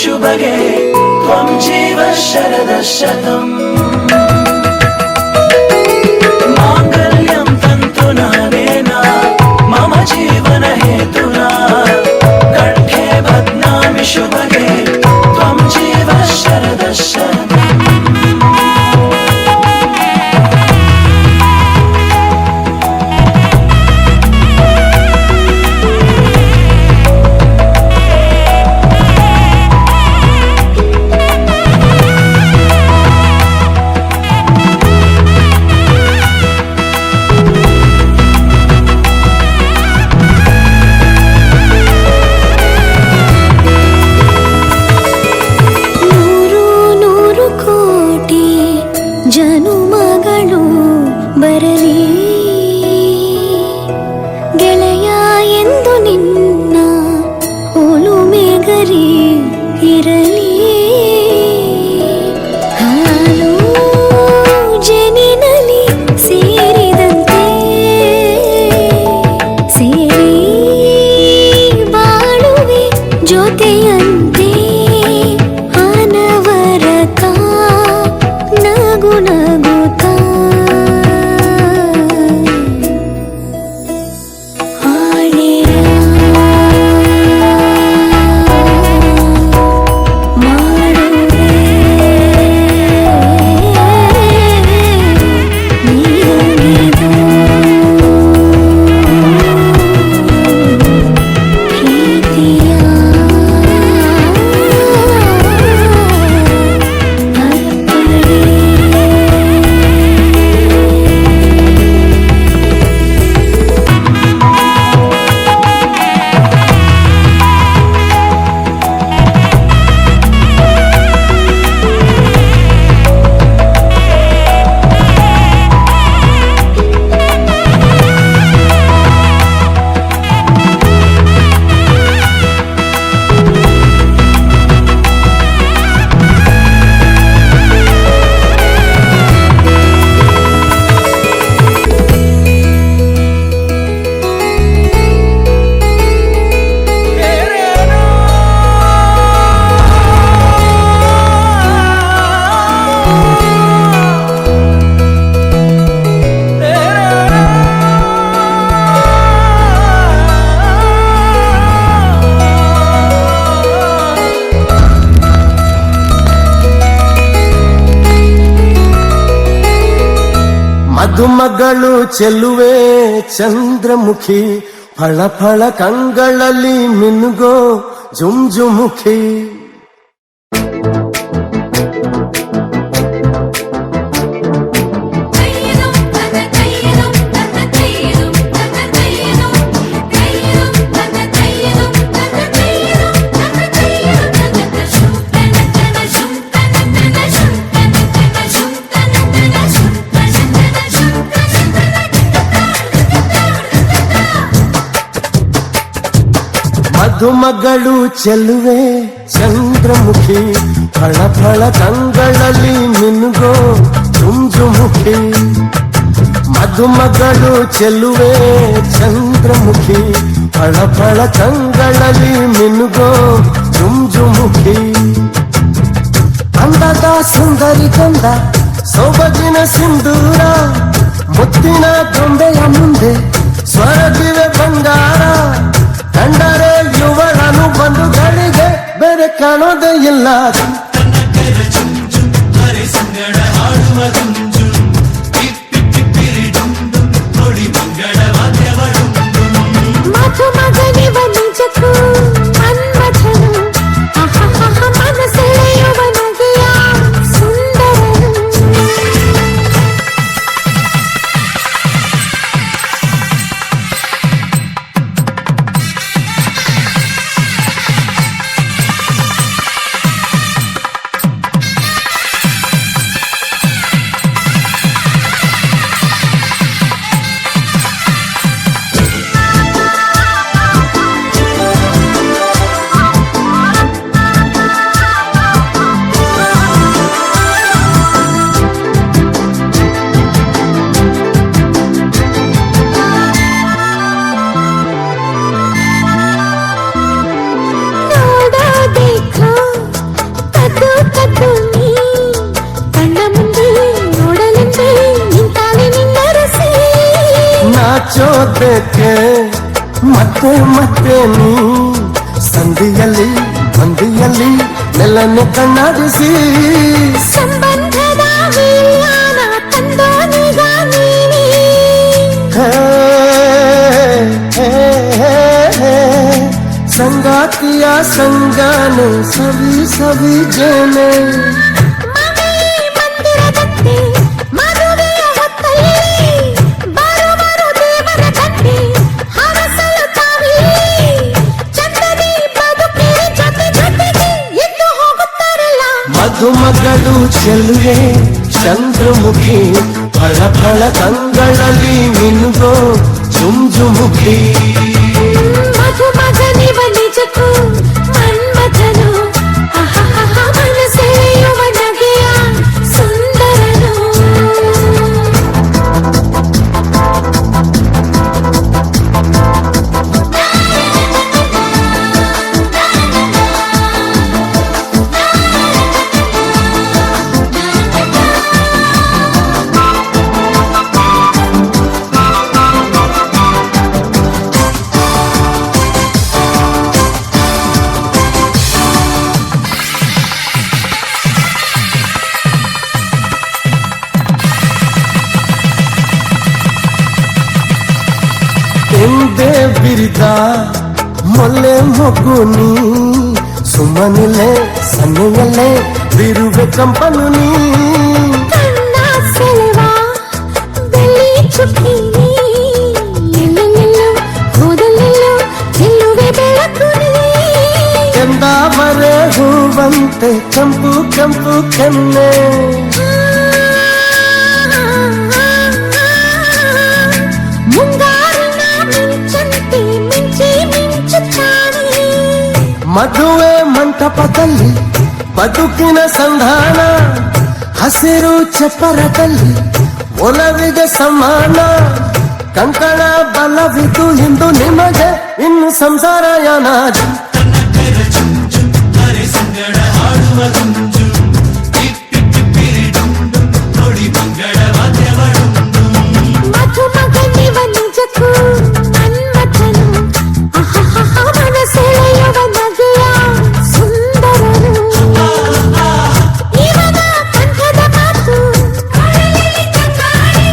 शुभगे त्वं जीव शरदः शतम्. माङ्गल्यं तन्तुना नेना मम जीवन हेतुना कण्ठे बध्नामि शुभगे त्वं जीव शरदः शतम्. ಮಧುಮಗಳು ಚೆಲುವೆ ಚಂದ್ರಮುಖಿ ಫಳ ಫಳ ಕಂಗಳಲ್ಲಿ ಮಿನುಗೋ ಜುಂಜುಮುಖಿ ಮಧುಮಗಳು ಚೆಲುವೆ ಚಂದ್ರಮುಖಿ ಫಳ ಫಳ ಕಂಗಳಲ್ಲಿ ಮಿನುಗೋ ಜುಂಜುಮುಖಿ ಮಧುಮಗಳು ಚೆಲುವೆ ಚಂದ್ರಮುಖಿ ಫಳ ಫಳ ಕಂಗಳಲ್ಲಿ ಮಿನುಗೋ ಜುಂಜುಮುಖಿ ಅಂದದ ಸುಂದರಿ ಕಂದ ಸೊಬಗಿನ ಸಿಂಧೂರ ಮುತ್ತಿನ ಗೊಂಬೆಯ ಮುಂದೆ ಸ್ವರದಿವೆ ಬಂಗಾರ ಕಂಡರೆ ಯುವಳನು ಬಂಧುಗಳಿಗೆ ಬೇರೆ ಕಾಣೋದೇ ಇಲ್ಲ ಮಧುಮಗನಿವ ನಿಜಕ್ಕೂ ಮನ್ಮಥನು ಮನಸೆಳೆಯುವ ನಗೆಯ ಸುಂದರನು ನಾಚೋದಕ್ಕೆ ಮತ್ತೆ ಮತ್ತೆ ನೀ ಸಂಧಿಯಲ್ಲಿ ಬಂದಿಯಲ್ಲಿ ನೆಲನ್ನು ಕಣ್ಣಾಡಿಸಿ ಸಂಬಂಧದ ವಿಲ್ಯಾನ ತಂದೋನಿಗ ನೀನೇ ಸಂಗಾತಿಯ ಸಂಗಾನೆ ಸವಿ ಸವಿ ಜೇನೆ ಮಂದಿರದಂತೆ ಮದುವೆಯ ಹೊತ್ತಲ್ಲಿ ಬರುವರು ದೇವರ ಗಂಟೆ ಹರಸಲು ತಾವೇ ಚಂದದಿ ಬದುಕಿ ಜೊತೆ ಜೊತೆಗೆ ಎದ್ದು ಹೋಗುತ್ತಾರಲ್ಲ ಮಧುಮಗಳು ಚೆಲುವೆ ಚಂದ್ರಮುಖಿ ಫಳ ಫಳ ಕಂಗಳಲ್ಲಿ ಮಿನುಗೋ ಜುಂಜುಮುಖಿ ಮಧುಮಗನಿವ ನಿಜಕ್ಕೂ ಮನ್ಮಥನು ಮನಸೆಳೆಯುವ ನಗೆಯ ಸುಂದರನು ಎಂದೇ ಬಿರಿದ ಮೊಲ್ಲೆ ಮೊಗ್ಗುನಿ ಸುಮ್ಮನಿಲೆ ಸನ್ನೆಯಲ್ಲೇ ಬಿರುವೆ ಕಂಪನು ನೀ ಕಣ್ಣ ಸೆಳೆವ ಬೆಳ್ಳಿ ಚುಕ್ಕಿ ಎಲ್ಲೆಲ್ಲೆಲ್ಲೋ ಹೋದಲ್ಲೆಲ್ಲೋ ಚೆಲ್ಲುವೆ ಬೆಳಕು ನೀ ಕೆಂದಾವರೆ ಹೂವಂತೆ ಕೆಂಪು ಕೆಂಪು ಕೆನ್ನೆ ಮುಂಗಾರಿನ ಮಿಂಚಂತೆ ಮಿಂಚಿ ಮಿಂಚುತ್ತಾನೆ ಮದುವೆ ಮಂಟಪದಲ್ಲಿ ಬದುಕಿನ ಸಂಧಾನ ಹಸಿರು ಚಪ್ಪರದಲ್ಲಿ ಒಲವಿಗೆ ಸಮಾನ ಕಂಕಣ ಬಲವಿದು ಇಂದು ನಿಮಗೆ ಇನ್ನು ಸಂಸಾರ ಯಾನ ಮಧುಮಗನಿವ ನಿಜಕ್ಕೂ ಮನ್ಮಥನು ಮನಸೆಳೆಯುವ ನಗೆಯ ಸುಂದರನು ಇವನ ಕಂಠದ ಮಾತು ಕಡಲಲ್ಲಿ ತಂಗಾಳಿ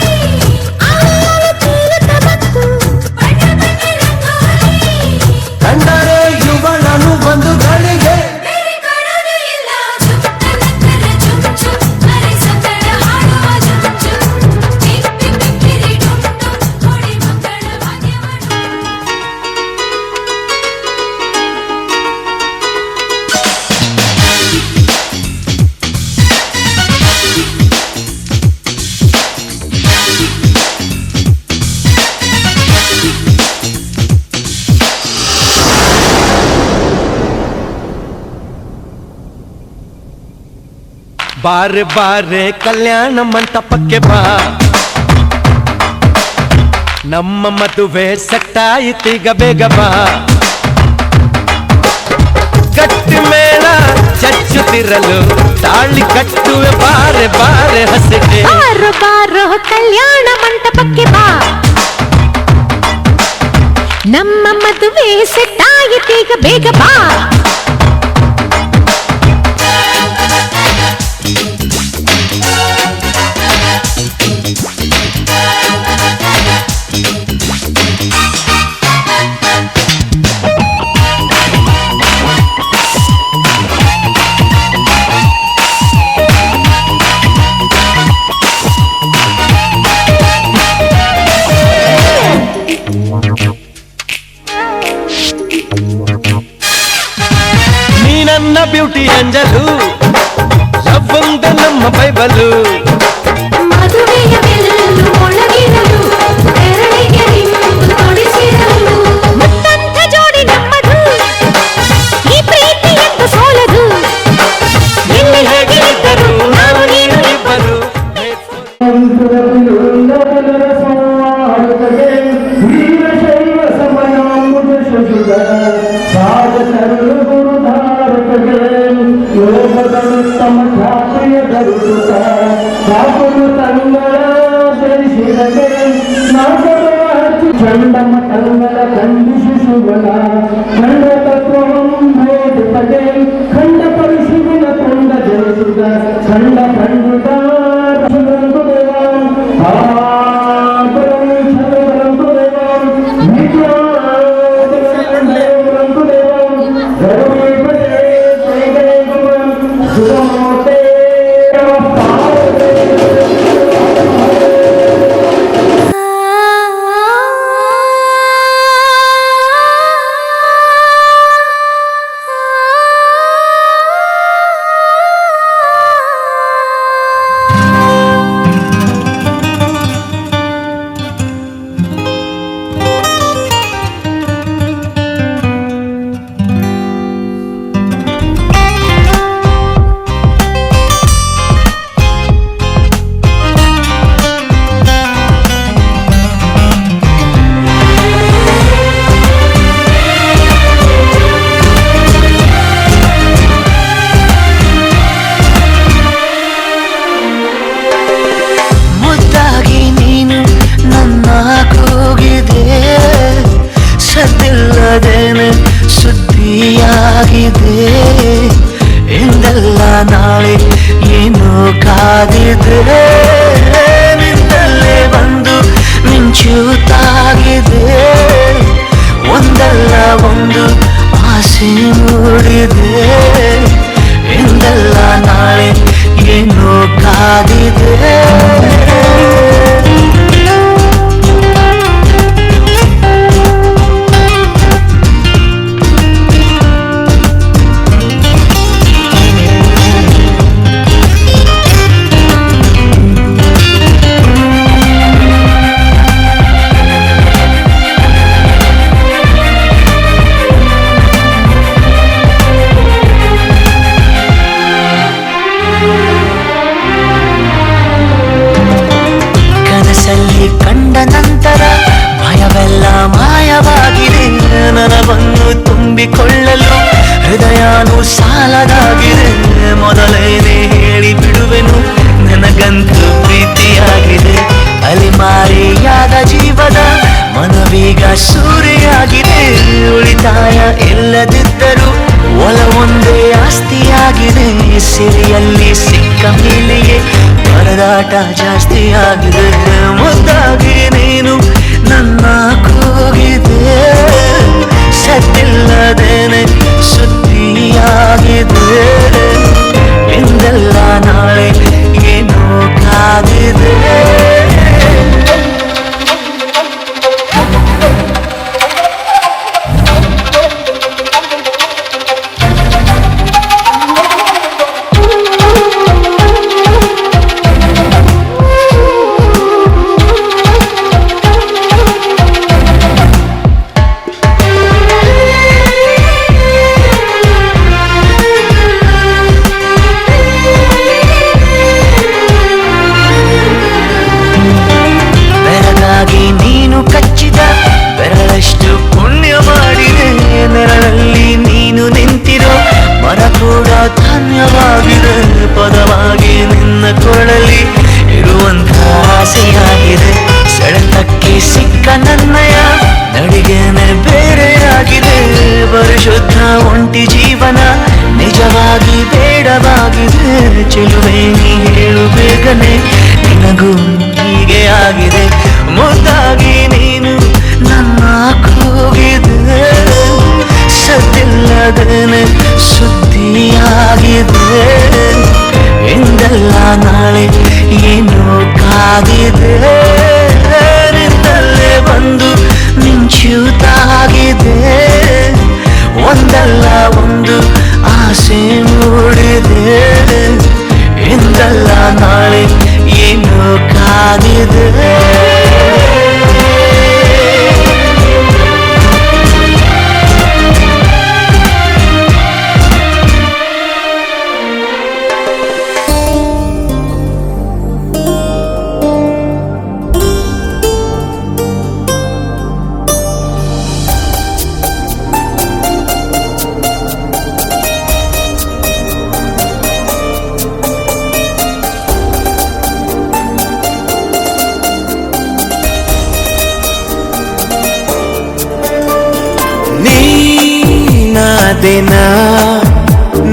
ಬಾರೆ ಬಾರೆ ಕಲ್ಯಾಣ ಮಂಟಪಕ್ಕೆ ಬಾ, ನಮ್ಮ ಮದುವೆ ಸೆಟ್ಟಾಯಿತೀಗ ಬೇಗ ಬಾ. ಗಟ್ಟಿ ಮೇಳ ಚಚ್ಚುತ್ತಿರಲು ತಾಳಿ ಕಟ್ಟುವೆ ಬಾರೆ ಬಾರೆ ಹಸಿಗೆ. ಬಾರೋ ಬಾರೋ ಕಲ್ಯಾಣ ಮಂಟಪಕ್ಕೆ ಬಾ, ನಮ್ಮ ಮದುವೆ ಸೆಟ್ಟಾಯಿತೀಗ ಬೇಗ ಬಾ. ನೀ ನನ್ನ ಬ್ಯೂಟಿ ಅಂಜಲು, ಲವ್ ಒಂದೇ ನಮ್ಮ ಬೈಬಲು. ಮದುವೆಯ ಬೆಲ್ಲು ಮೊಳಗಿರಲು, ಬೆರಳಿಗೆ ರಿಂಗು ತೊಡಿಸಿರಲು. ಮುತ್ತಂಥ ಜೋಡಿ ನಮ್ಮದು, ಈ ಪ್ರೀತಿ ಎಂದು ಸೋಲದು. ಎಲ್ಲಿ ಹೇಗಿದ್ದರು ನಾವು ನೀನು ಇಬ್ಬರು. ಚಂಡಮಟಂಗಲ ಖಂಡಿಸಿ ಶುಭನ ಖಂಡ ತತ್ವಂ ಬೋಧಿಪದೆ ಖಂಡ ಪರಿಶುಭನ ತುಂಡ ಜಯಿಸಿದ ಖಂಡ ಖಂಡಿತ ಸದ್ದಿಲ್ಲದೇನೆ ಸುದ್ದಿಯಾಗಿದೆ. ಎಂದೆಲ್ಲ ನಾಳೆ ಏನು ಕಾದಿದೆ, ನಿಂದಲ್ಲೇ ಬಂದು ಮಿಂಚುತ್ತಾಗಿದೆ. ಒಂದಲ್ಲ ಒಂದು ಆಸೆ ಮೂಡಿದೆ, ಎಂದೆಲ್ಲ ನಾಳೆ ಏನು ಕಾದಿದೆ. ಕಂಡ ನಂತರ ಭಯವೆಲ್ಲ ಮಾಯವಾಗಿದೆ. ನನವನ್ನು ತುಂಬಿಕೊಳ್ಳಲು ಹೃದಯನೂ ಸಾಲದಾಗಿದೆ. ಮೊದಲೇನೆ ಹೇಳಿ ಬಿಡುವೆನು, ನನಗಂತೂ ಪ್ರೀತಿಯಾಗಿದೆ. ಅಲಿಮಾರಿಯಾದ ಜೀವದ ಮನವೀಗ ಸೂರೆಯಾಗಿದೆ. ಉಳಿತಾಯ ಇಲ್ಲದಿದ್ದರೂ ಒಲವೊಂದೇ ಆಸ್ತಿಯಾಗಿದೆ. ಸಿರಿಯಲ್ಲಿ ಸಿಕ್ಕ ಮೇಲೆಯೇ ಪರದಾಟ ಜಾಸ್ತಿಯಾಗಿದೆ. ಮುದ್ದಾಗಿ ನೀನು ನನ್ನ ಕೂಗಿದೆ, ಸದ್ದಿಲ್ಲದೇನೆ ಸುದ್ದಿಯಾಗಿದೆ. ಎಂದೆಲ್ಲ ನಾಳೆ ಏನೋ ಕಾದಿದೆ. ನಿಜವಾಗಿ ಬೇಡವಾಗಿದೆ ಚೆಲುವೆ ನೀ ಹೇಳು ಬೇಗನೆ ನಿನಗೂ ಹೀಗೆ ಆಗಿದೆ ಮುದ್ದಾಗಿ ನೀನು ನನ್ನ ಕೂಗಿದೆ ಸದ್ದಿಲ್ಲದೇನೆ ಸುದ್ದಿಯಾಗಿದೆ ಎಂದೆಲ್ಲ ನಾಳೆ ಏನೋ ಕಾಗಿದೆ ನಿಂದಲ್ಲೇ ಬಂದು ಮಿಂಚುತ್ತಾಗಿದೆ ಒಂದಲ್ಲ ಒಂದು ಆಸೆ ಮೂಡಿದೆ ಎಂದಲ್ಲ ನಾಳೆ ಏನೋ ಕಾಗಿದೆ ದಿನ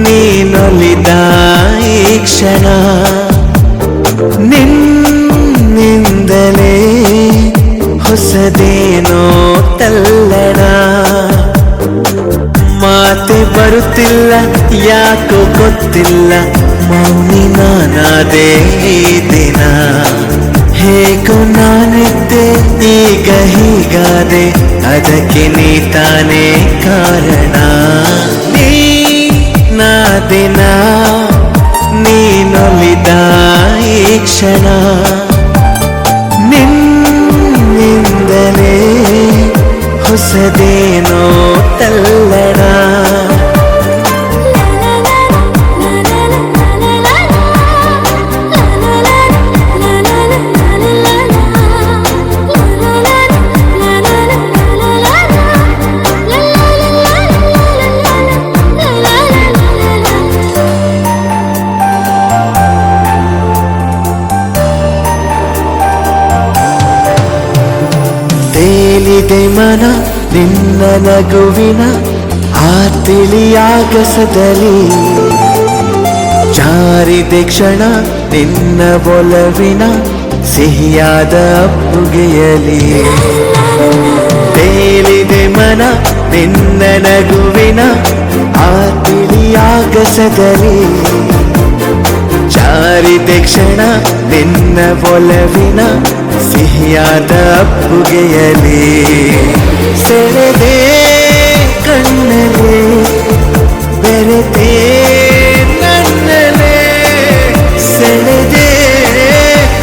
ನೀನೊಲಿದ ಈ ಕ್ಷಣ ನಿನ್ನಿಂದಲೇ ಹೊಸದೇನೋ ತಲ್ಲಣ ಮಾತೆ ಬರುತ್ತಿಲ್ಲ ಯಾಕೋ ಗೊತ್ತಿಲ್ಲ ಮೌನಿ ನಾನಾದೆ ಈ ದಿನ ಹೇಗೋ ನಾನಿದ್ದೆ ಈಗ ಹೀಗಾದೆ ಅದಕ್ಕೆ ನೀ ತಾನೇ ಕಾರಣ ನಾ ದಿನ ನೀನೊಲಿದ ಈ ಕ್ಷಣ ನಿನ್ನಿಂದಲೇ ಹೊಸದೇನೋ ತಲ್ಲಣ ತೇಲಿದೆ ಮನ ನಿನ್ನ ನಗುವಿನ ಆ ತಿಳಿಯಾಗಸದಲ್ಲಿ ಜಾರಿದೆ ಕ್ಷಣ ನಿನ್ನ ಒಲವಿನ ಸಿಹಿಯಾದ ಅಪ್ಪುಗೆಯಲಿ ತೇಲಿದೆ ಮನ ನಿನ್ನ ನಗುವಿನ ಆ ತಿಳಿಯಾಗಸದಲ್ಲಿ ಜಾರಿದೆ ಕ್ಷಣ ನಿನ್ನ ಒಲವಿನ ಸಿಹಿಯಾದ ಅಪ್ಪುಗೆಯಲಿ ಸೆಳೆದೆ ಕಣ್ಣಲೆ ಬೆರೆತೆ ನನ್ನಲೆ ಸೆಳೆದೆ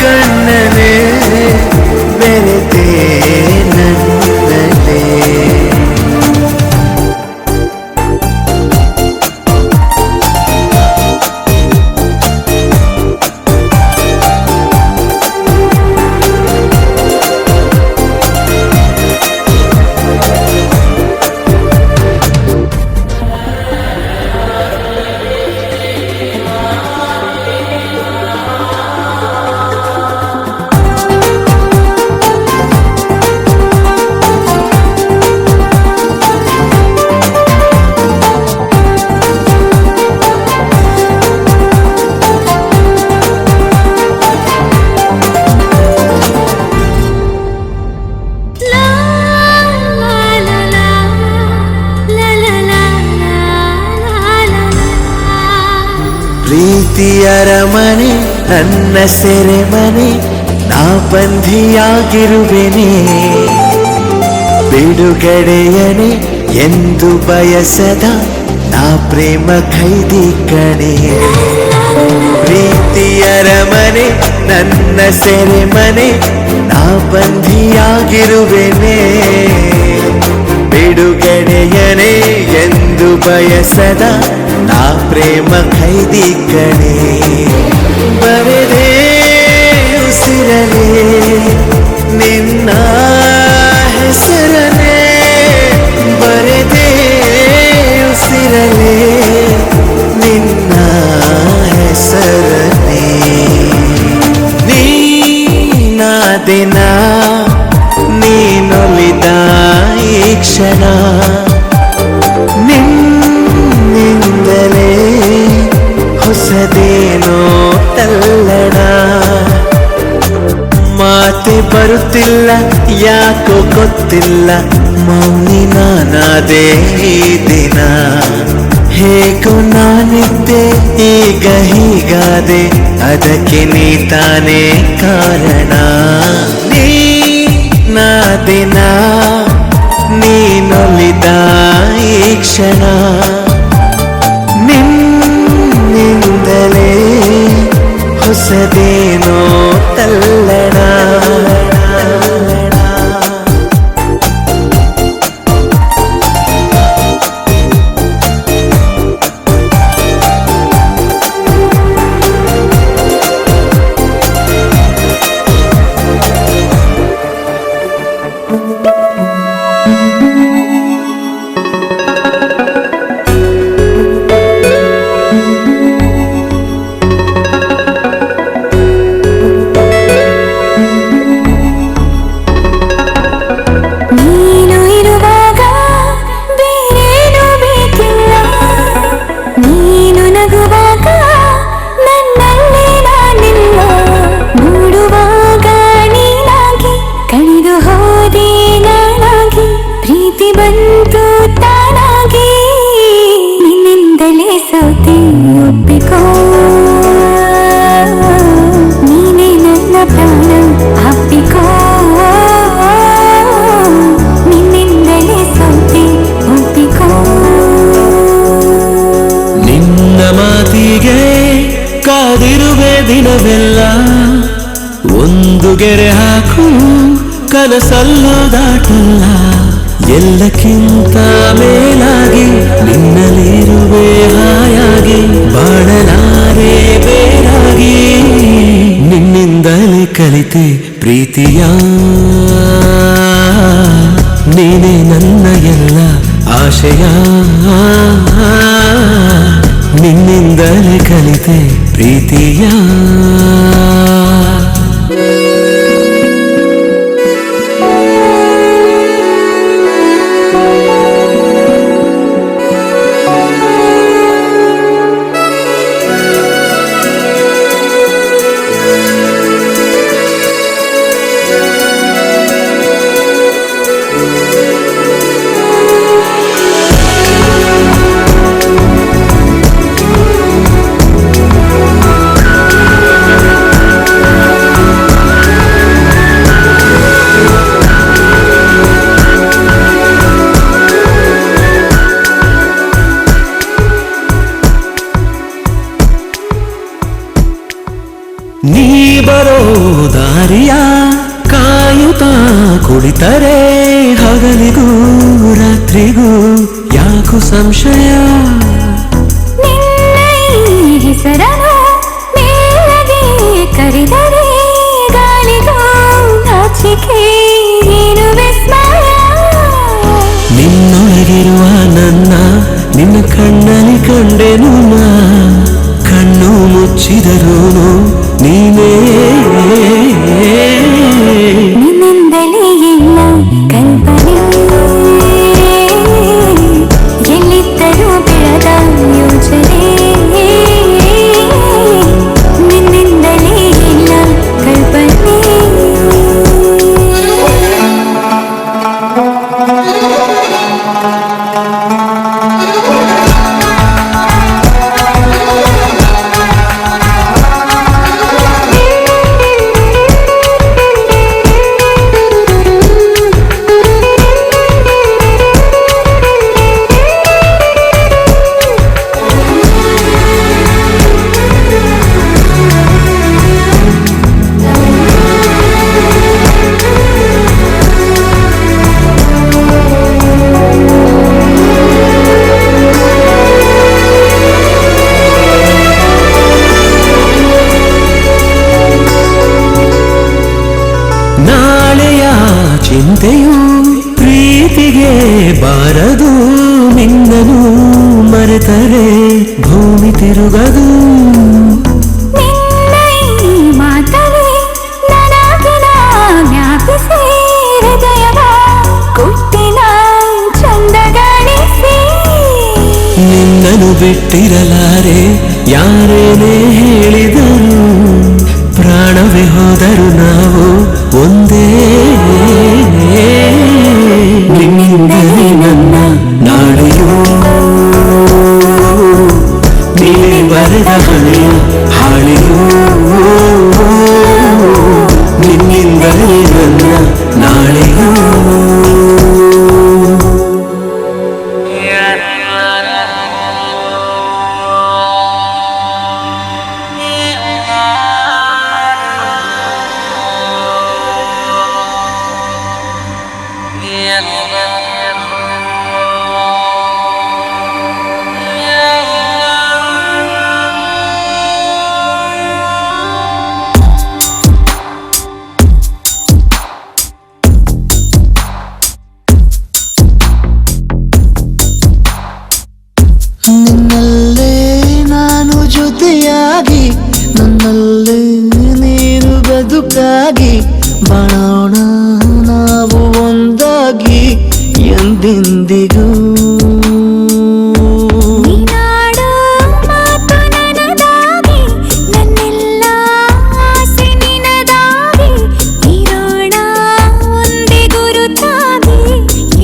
ಕಣ್ಣಲೆ ಬೆರೆತೆ ನನ್ನಲೆ ಪ್ರೀತಿಯರ ಮನೆ ನನ್ನ ಸೆರೆಮನೆ ನಾ ಬಂಧಿಯಾಗಿರುವೆನೆ ಬಿಡುಗಡೆಯನೆ ಎಂದು ಬಯಸದ ನಾ ಪ್ರೇಮ ಖೈದಿ ಕಣೆ ಪ್ರೀತಿಯರ ಮನೆ ನನ್ನ ಸೆರೆಮನೆ ನಾ ಬಂಧಿಯಾಗಿರುವೆನೆ ಬಿಡುಗಡೆಯನೆ ಎಂದು ಬಯಸದ ನಾ ಪ್ರೇಮ ಖೈದಿ ಕಣೆ ಬರೆದೇ ಉಸಿರಲೇ ನಿನ್ನ ಹೆಸರನೇ ಬರೆದೇ ಉಸಿರಲೇ ನಿನ್ನ ಹೆಸರನೇ ನೀನಾ ದಿನ ನೀನೊಲಿದ ಈ ಕ್ಷಣ ನಿನ್ನಿಂದಲೇ ಬರುತ್ತಿಲ್ಲ ಯಾಕೋ ಗೊತ್ತಿಲ್ಲ ಮೌನಿ ನಾನಾದೆ ಈ ದಿನ ಹೇಗೋ ನಾನಿದ್ದೆ ಈಗ ಹೀಗಾದೆ ಅದಕ್ಕೆ ನೀ ತಾನೇ ಕಾರಣ ನೀ ದಿನ ನೀನೊಲಿದ ಈ ಕ್ಷಣ ನಿನ್ನಿಂದಲೇ ಹೊಸದೇನೋ ತಲ್ಲಣ ಕಾದಿರುವೆ ದಿನವೆಲ್ಲ ಒಂದು ಗೆರೆ ಹಾಕು ಕನಸಲ್ಲೂ ದಾಟಲ್ಲ ಎಲ್ಲಕ್ಕಿಂತ ಮೇಲಾಗಿ ನಿನ್ನಲ್ಲಿರುವೆ ಹಾಯಾಗಿ ಬಾಳಲಾರೆ ಬೇರಾಗಿ ನಿನ್ನಿಂದಲೇ ಕಲಿತೆ ಪ್ರೀತಿಯ ನೀನೇ ನನ್ನ ಎಲ್ಲ ಆಶಯ ನಿನ್ನಿಂದಲೇ ಕಲಿತೆ ಪ್ರೀತಿಯ ನೀ ಬರೋ ದಾರಿಯ ಕಾಯುತ್ತಾ ಕುಳಿತರೆ ಹಗಲಿಗೂ ರಾತ್ರಿಗೂ ಯಾಕೋ ಸಂಶಯ ಹೆಸರನು ಮೇಲಗೆ ಕರೆದರೆ ಗಾಳಿಗೂ ನಾಚಿಕೆ ಏನು ವಿಸ್ಮಯ ನಿನ್ನೊಳಗಿರುವ ನನ್ನ ನಿನ್ನ ಕಣ್ಣಲ್ಲಿ ಕಂಡೆನು ನಾ ಕಣ್ಣು ಮುಚ್ಚಿದರೂ ನೀನೇ ನಿನ್ನಿಂದಲೇ ಎಲ್ಲ ಕಲ್ಪನೆ ಎಲ್ಲಿದ್ದರೂ ಬೆಳೆದ ಯೋಚನೆ ನಿನ್ನಿಂದಲೇ ಎಲ್ಲ ಕಲ್ಪನೆ ನಾಳೆಯ ಚಿಂತೆಯು ಪ್ರೀತಿಗೆ ಬಾರದು ನಿನ್ನನು ಮರೆತರೆ ಭೂಮಿ ತಿರುಗದು ಮಾತವೇ ನನಗಿನ ಜ್ಞಾಪಿಸಿ ಹೃದಯವ ಕುಟ್ಟಿನ ಚಂದಗಾಣಿಸಿ ನಿನ್ನನು ಬಿಟ್ಟಿರಲಾರೆ ಯಾರೇನೇ ಹೇಳಿದರು ಪ್ರಾಣ ಪ್ರಾಣವೇ ಹೋದರು ನಾವು ಒಂದೇ. ನಿನ್ನಿಂದಲೇ ನನ್ನ ನಾಳೆಯೂ ನೀನೇ ಬರೆದ ಹಳೆಯ ಹಾಳೆಯೂ. ನಿನ್ನಿಂದಲೇ ನನ್ನ ನಾಳೆಯೂ. ನಿನ್ನಲ್ಲೇ ನಾನು ಜೊತೆಯಾಗಿ ನನ್ನಲ್ಲೇ ನೀನು ಬದುಕಾಗಿ ಬಾಳೋಣ ನಾವು ಒಂದಾಗಿ ಎಂದೆಂದಿಗೂ. ನೀನಾಡೋ ಮಾತು ನನದಾಗಿ ನನ್ನೆಲ್ಲ ಆಸೆ ನಿನದಾಗಿ ಇರೋಣ ಒಂದೇ ಗುರುತಾಗಿ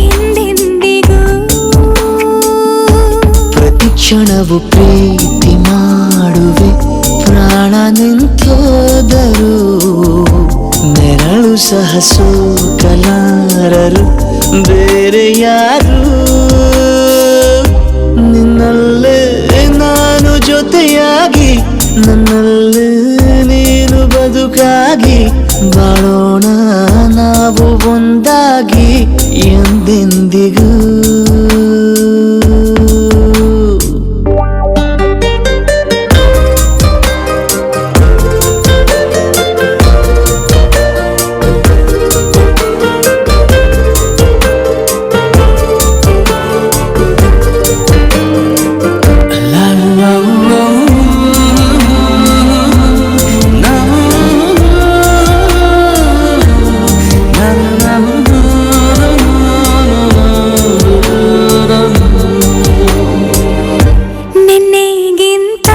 ಎಂದೆಂದಿಗೂ. ಪ್ರತಿ ಕ್ಷಣವು ಪ್ರೀತಿ ಮಾಡುವೆ ಪ್ರಾಣ ನಿಂತೋದರು ನೆರಳು ಸಹ ಸೋಕಲಾರರು ಬೇರೆ ಯಾರು. ನಿನ್ನಲ್ಲೇ ನಾನು ಜೊತೆಯಾಗಿ ನನ್ನಲ್ಲೇ ನೀನು ಬದುಕಾಗಿ ಬಾಳೋಣ ನಾವು ಒಂದಾಗಿ ಎಂದೆಂದಿಗೂ. ನಿನ್ನೆಗಿಂತ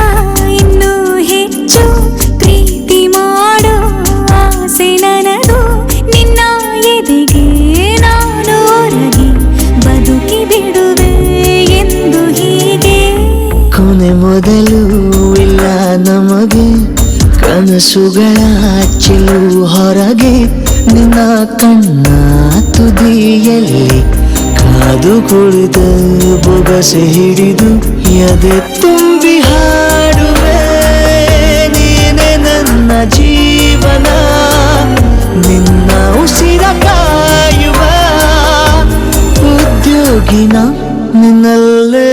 ಇನ್ನೂ ಹೆಚ್ಚು ಪ್ರೀತಿ ಮಾಡೋ ಆಸೆ ನನದು. ನಿನ್ನ ಎದೆಗೆ ನಾನು ಒರಗಿ ಬದುಕಿ ಬಿಡುವೆ ಎಂದು ಹೀಗೆ. ಕೊನೆ ಮೊದಲು ಇಲ್ಲ ನಮಗೆ ಕನಸುಗಳ ಚೆಲು ಹೊರಗೆ ನಿನ್ನ ಕಣ್ಣ ತುದಿಯಲ್ಲಿ ಕಾದು ಕುಳಿತ ಬೊಗಸೆ ಹಿಡಿದು ಎದೆ ತುಂಬಿ ಹಾಡುವೆ ನೀನೆ ನನ್ನ ಜೀವನ ನಿನ್ನ ಉಸಿರ ಕಾಯುವ ಉದ್ಯೋಗಿನ. ನಿನ್ನಲ್ಲೇ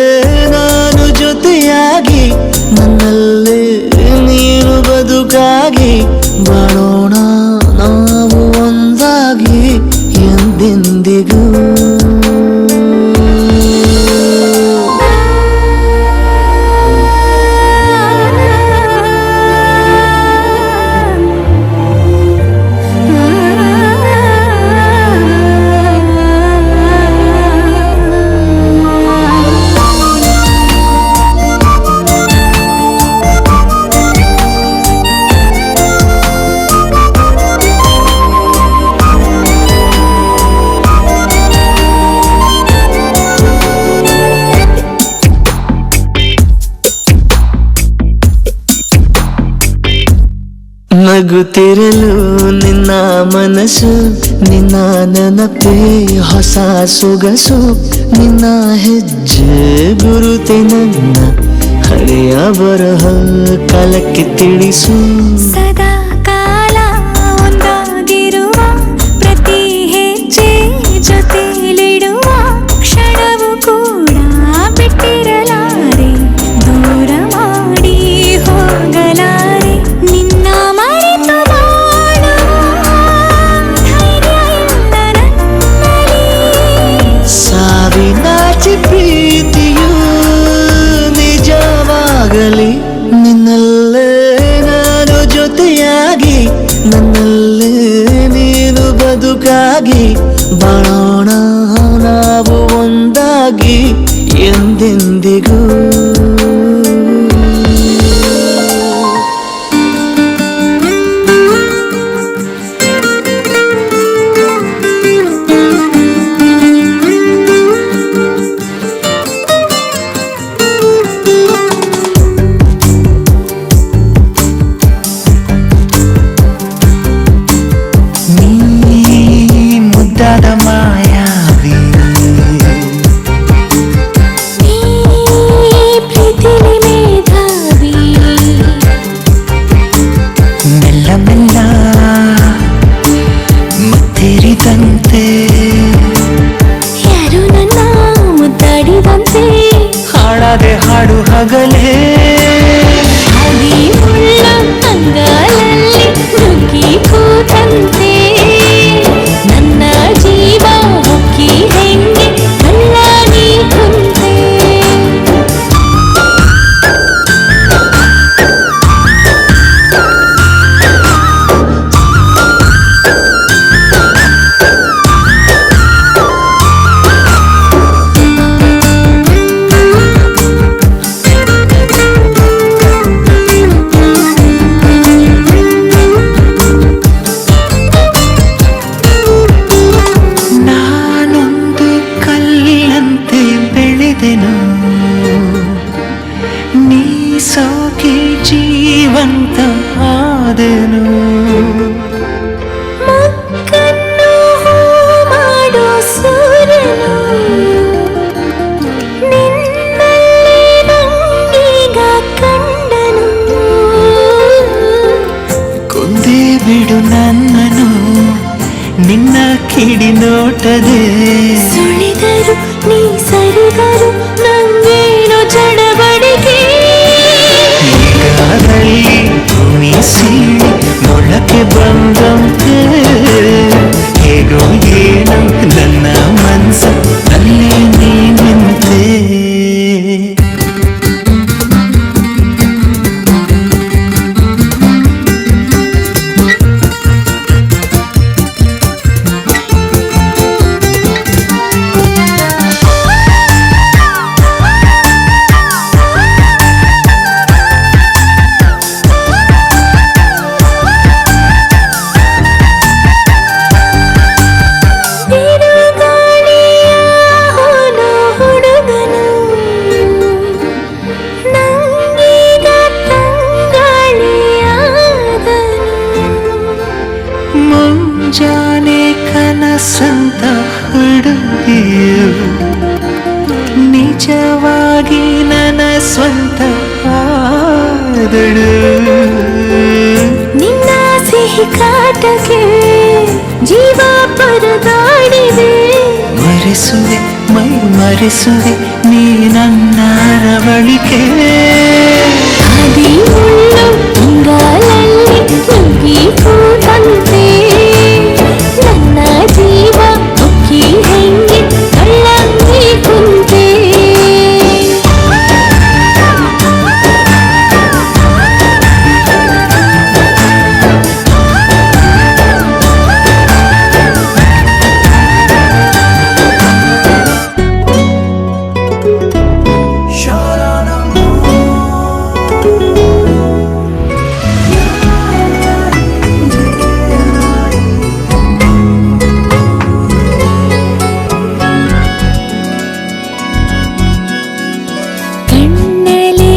ನಾನು ಜೊತೆಯಾಗಿ ನನ್ನಲ್ಲೇ ನೀನು ಬದುಕಾಗಿ ಬಾಳೋಣ ನಾವು ಒಂದಾಗಿ ಎಂದೆಂದಿಗೂ. ನಗುತ್ತಿರಲು ನಿನ್ನ ಮನಸ್ಸು ನಿನ್ನ ನೆನಪೇ ಹೊಸ ಸೊಗಸು ನಿನ್ನ ಹೆಜ್ಜೆ ಗುರುತೆ ನನ್ನ ಹಳೆಯ ಬರಹ ಕಾಲಕ್ಕೆ ತಿಳಿಸು. ಸದಾ ಕಾಲ ಒಂದಾಗಿರುವ ಪ್ರತಿ ಹೆಜ್ಜೆ ಜೊತೆಲಿಡುವ ಕ್ಷಣವು ಕೂಡ ಬಿಟ್ಟಿರಲಾರೆ ದೂರ ಮಾಡಿ ಹೋಗಲಾರೆ. ನಿನ್ನ ಮರೆತು ಬಾಳುವ ಧೈರ್ಯ ಇಲ್ಲ ನನ್ನಲ್ಲಿ. ಸಾವಿನಾಚಿ ಪ್ರೀತಿಯು ನಿಜವಾಗಲಿ ನಿನ್ನಲ್ಲೇ ನಾನು ಜೊತೆಯಾಗಿ ನನ್ನಲ್ಲೇ ನೀನು ಬದುಕಾಗಿ ಬಾಳೋಣ ನಾವು ಒಂದಾಗಿ ಎಂದೆಂದಿಗೂ. ಹನಿ ಮುಳ್ಳ ಅಂಗಾಲಲ್ಲಿ ನುಗ್ಗಿ ಕೂತಂತೆ ನನ್ನ ಜೀವ ಹೊಕ್ಕಿ ಹೆಂಗೆ ಕಳ್ಳ ನೀ ಕುಂತೆ ನಾನೊಂದು ಕಲ್ಲಂತೆ ಬೆಳೆದೆನು ನೀ ಸೋಕೆ ಜೀವಂತ ಆದೆನು ಮಕ್ಕನ್ನು ಮಾಡೋ ಸೂರ್ಯನು ನಿನ್ನಲ್ಲಿ ನಂಗೀಗ ಕಂಡನು ಕೊಂದೇ ಬಿಡು ನನ್ನನು ನಿನ್ನ ಕಿಡಿ ನೋಟದೆ ಸುಳಿದರು ನೀ ಸರಿದರು ನಂಗೇನೋ ಚಡಬಡಿಕೆ ಈಗಾಗಲಿ ಭೂಮಿ ಸೀಳಿ ಮೊಳಕೆ ಬಂದಂತೆ ಹೇಗೋ ಏನೋ ನನ್ನ ಮನಸ್ಸು ಅಲ್ಲೇ ನೀ ನಿಂತೆ ಬಿರುಗಾಳಿಯ ಹೋಲೋ ಹುಡುಗನು ನಂಗೀಗ ತಂಗಾಳಿಯಾದನು ಮುಂಜಾನೆ ಕನಸಂತ ಹುಡುಗಿಯು ನಿಜವಾಗಿ ನನ್ನ ಸ್ವಂತ ಆದಳು ನಿನ್ನ ಸಿಹಿ ಕಾಟಕ್ಕೆ ಜೀವ ಪರದಾಡಿದೆ ಮರೆಸುವೆ ಮೈ ಮರೆಸುವೆ ನೀ ನನ್ನ ರವಳಿಕೆ ಹದಿ ಮುಳ್ಳು ಇಂಗಾಲಲ್ಲಿ ನುಗ್ಗಿ ಕೂತಂತೆ ನನ್ನ ಜೀವ ಹೊಕ್ಕಿ ಹೆಂಗೆ ಕಳ್ಳ ನೀ ಕುಂತೆ ಕಣ್ಣಲೆ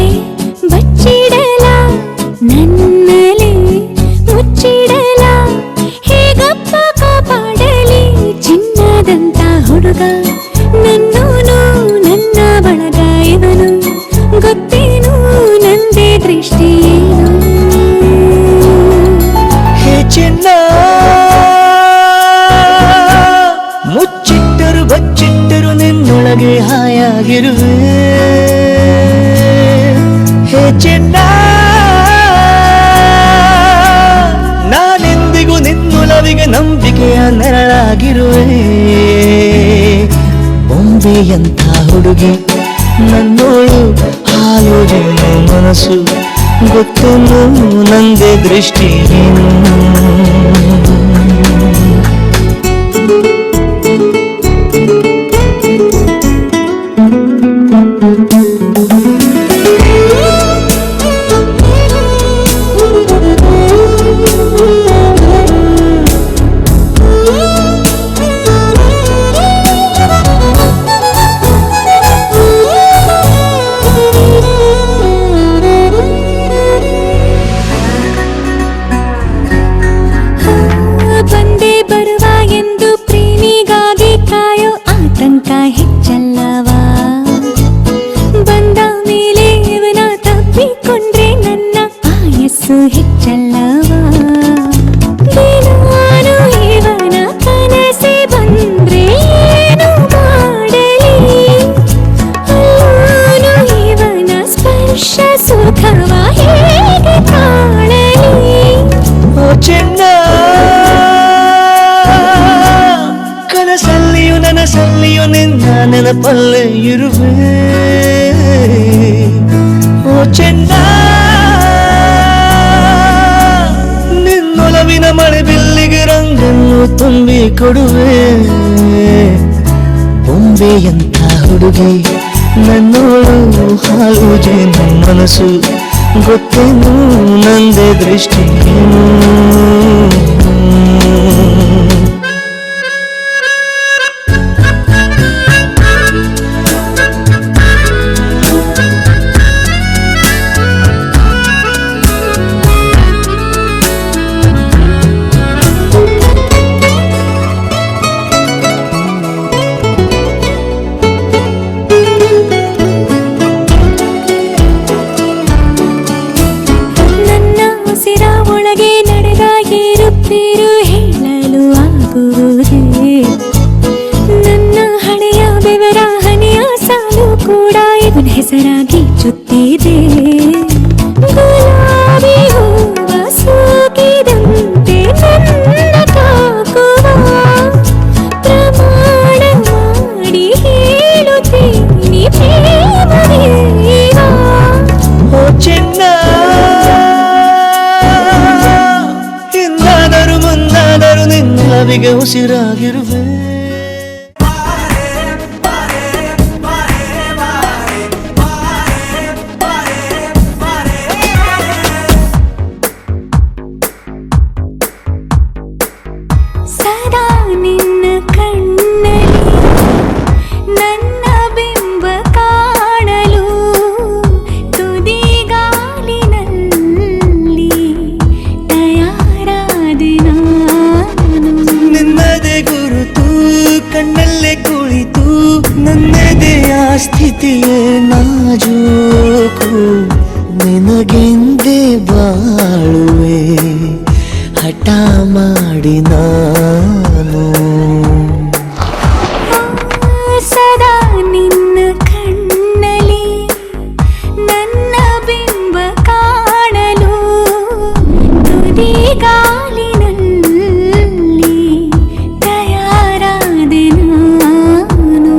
ಬಚ್ಚಿಡಲ ನನ್ನಲೆ ಮುಚ್ಚಿಡಲ ಹೇಗಪ್ಪ ಕಾಪಾಡಲಿ ಚಿನ್ನದಂತ ಹುಡುಗ ನನ್ನೂನು ನನ್ನ ಬಳಗ ಇವನು ಗೊತ್ತೇನು ನಂದೇ ದೃಷ್ಟಿಯೇನು ಹೇ ಚಿನ್ನ ಮುಚ್ಚಿಟ್ಟರು ಬಚ್ಚಿಟ್ಟರು ನಿನ್ನೊಳಗೆ ಹಾಯಾಗಿರುವೆ ಹೇ ಚಿನ್ನ ನಾನೆಂದಿಗೂ ನಿನ್ನೊಲವಿಗೆ ನಂಬಿಕೆಯ ನೆರಳಾಗಿರುವೆ ಬೊಂಬೆಯಂಥ ಹುಡುಗಿ ನನ್ನೋಳು ಹಾಲು ಜೇನು ಮನಸ್ಸು ಗೊತ್ತೇನು ನಂದೇ ದೃಷ್ಟಿ ಏನು ಬಂದೇ ಬರುವ ಎಂದು ಪ್ರಿಯ ಸುಖವ ಹೇಗೆ ಕಾಣಲಿ ಓ ಚೆನ್ನ ಕನಸಲ್ಲಿಯೂ ನನಸಲ್ಲಿಯೂ ನಿನ್ನ ನೆನಪಲ್ಲೇ ಇರುವೆ ಓ ಚೆನ್ನ ನಿನ್ನೊಲವಿನ ಮಳೆ ಬಿಲ್ಲಿಗೆ ರಂಗನ್ನು ತುಂಬಿ ಕೊಡುವೆ ಬೊಂಬೆಯಂತ ಹುಡುಗಿ ನನ್ನೋಳು ಹಾಲು ಜೇನು ಮನಸ್ಸು ಗೊತ್ತೇನು ನಂದೇ ದೃಷ್ಟಿ ಹೆಸರಾಗಿ ಚುತ್ತಿದೆ ಗುಲಾಬಿ ಹೂವ ಸೋಕಿದಂತೆ ನನ್ನ ತಾಕುವ ಪ್ರಮಾಣ ಮಾಡಿ ಹೇಳುತ್ತೀನಿ ಪ್ರೇಮದೇವ ಓ ಚೆನ್ನ ಹಿಂದಾದರೂ ಮುಂದಾದರೂ ನಿನ್ನವಿಗೆ ಉಸಿರಾಗಿರುವೆ ಸದಾ ನಿನ್ನ ಕಣ್ಣಲ್ಲಿ ನನ್ನ ಬಿಂಬ ಕಾಣಲು ತುದಿಗಾಲಿನಲ್ಲಿ ತಯಾರಾದೆ ನಾನು ನಿನ್ನದೇ ಗುರುತು ಕಣ್ಣಲ್ಲೇ ಕುಳಿತು ನನ್ನದೆಯ ಸ್ಥಿತಿಯೇ ನಾಜೂಕು ನಿನಗೆಂದೇ ಬಾಳುವೆ ಹಠ ಮಾಡಿ ನಾನು ಸದಾ ನಿನ್ನ ಕಣ್ಣಲ್ಲಿ ನನ್ನ ಬಿಂಬ ಕಾಣಲು ತುದಿಗಾಲಿನಲ್ಲಿ ತಯಾರಾದೆ ನಾನು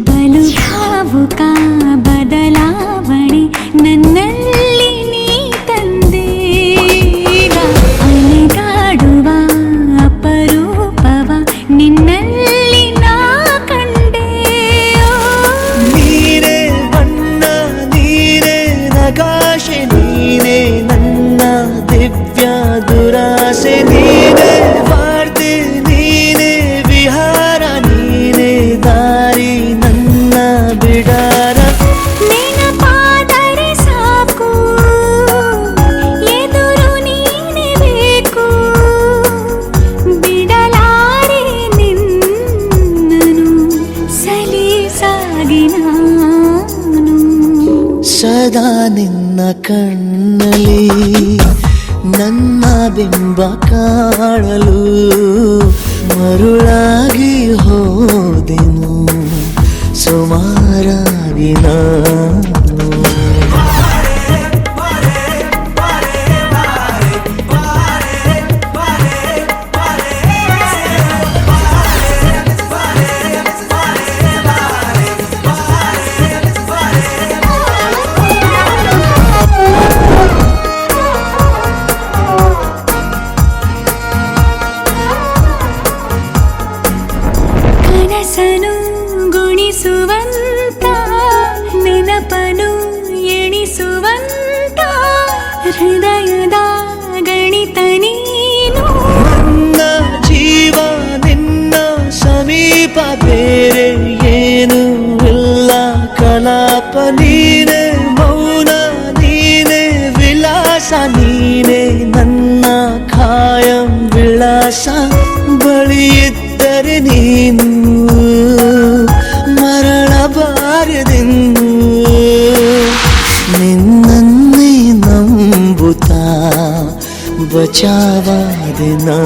ಬಲು ಭಾವುಕ ಬದಲಾವಣೆ ನನ್ನಲ್ಲಿ ನೀ ತಂದೇಗ ಅಲೆದಾಡುವ ಅಪರೂಪವ ನಿನ್ನಲ್ಲಿ ನಾ ಕಂಡೆ ನೀನೇ ಬಣ್ಣ ನೀನೇ ನಗಾಶೆ ನೀನೇ ನನ್ನ ದಿವ್ಯ ದುರಾಸೆ ನೀನೇ ವಾರ್ತೆ ನೀನೇ ವಿಹಾರ ನೀನೇ ದಾರಿ ನನ್ನ ಬಿಡಾರ ನೆನಪಾದರೆ ಸಾಕು ಎದುರು ನೀನೇ ಬೇಕು ಬಿಡಲಾರೆ ನಿನ್ನನು ಸಲೀಸಾಗಿ ನಾನು ಸದಾ ನಿನ್ನ ಕಣ್ಣಲ್ಲಿ ನನ್ನ ಬಿಂಬ ಕಾಣಲು ಮರುಳಾಗಿ ಹೋದೆನು ಸುಮಾರಾಗಿ ನಾನು ಕನಸನು ಗುಣಿಸುವಂತ ನೆನ ಚಾವಾದೆ ನಾ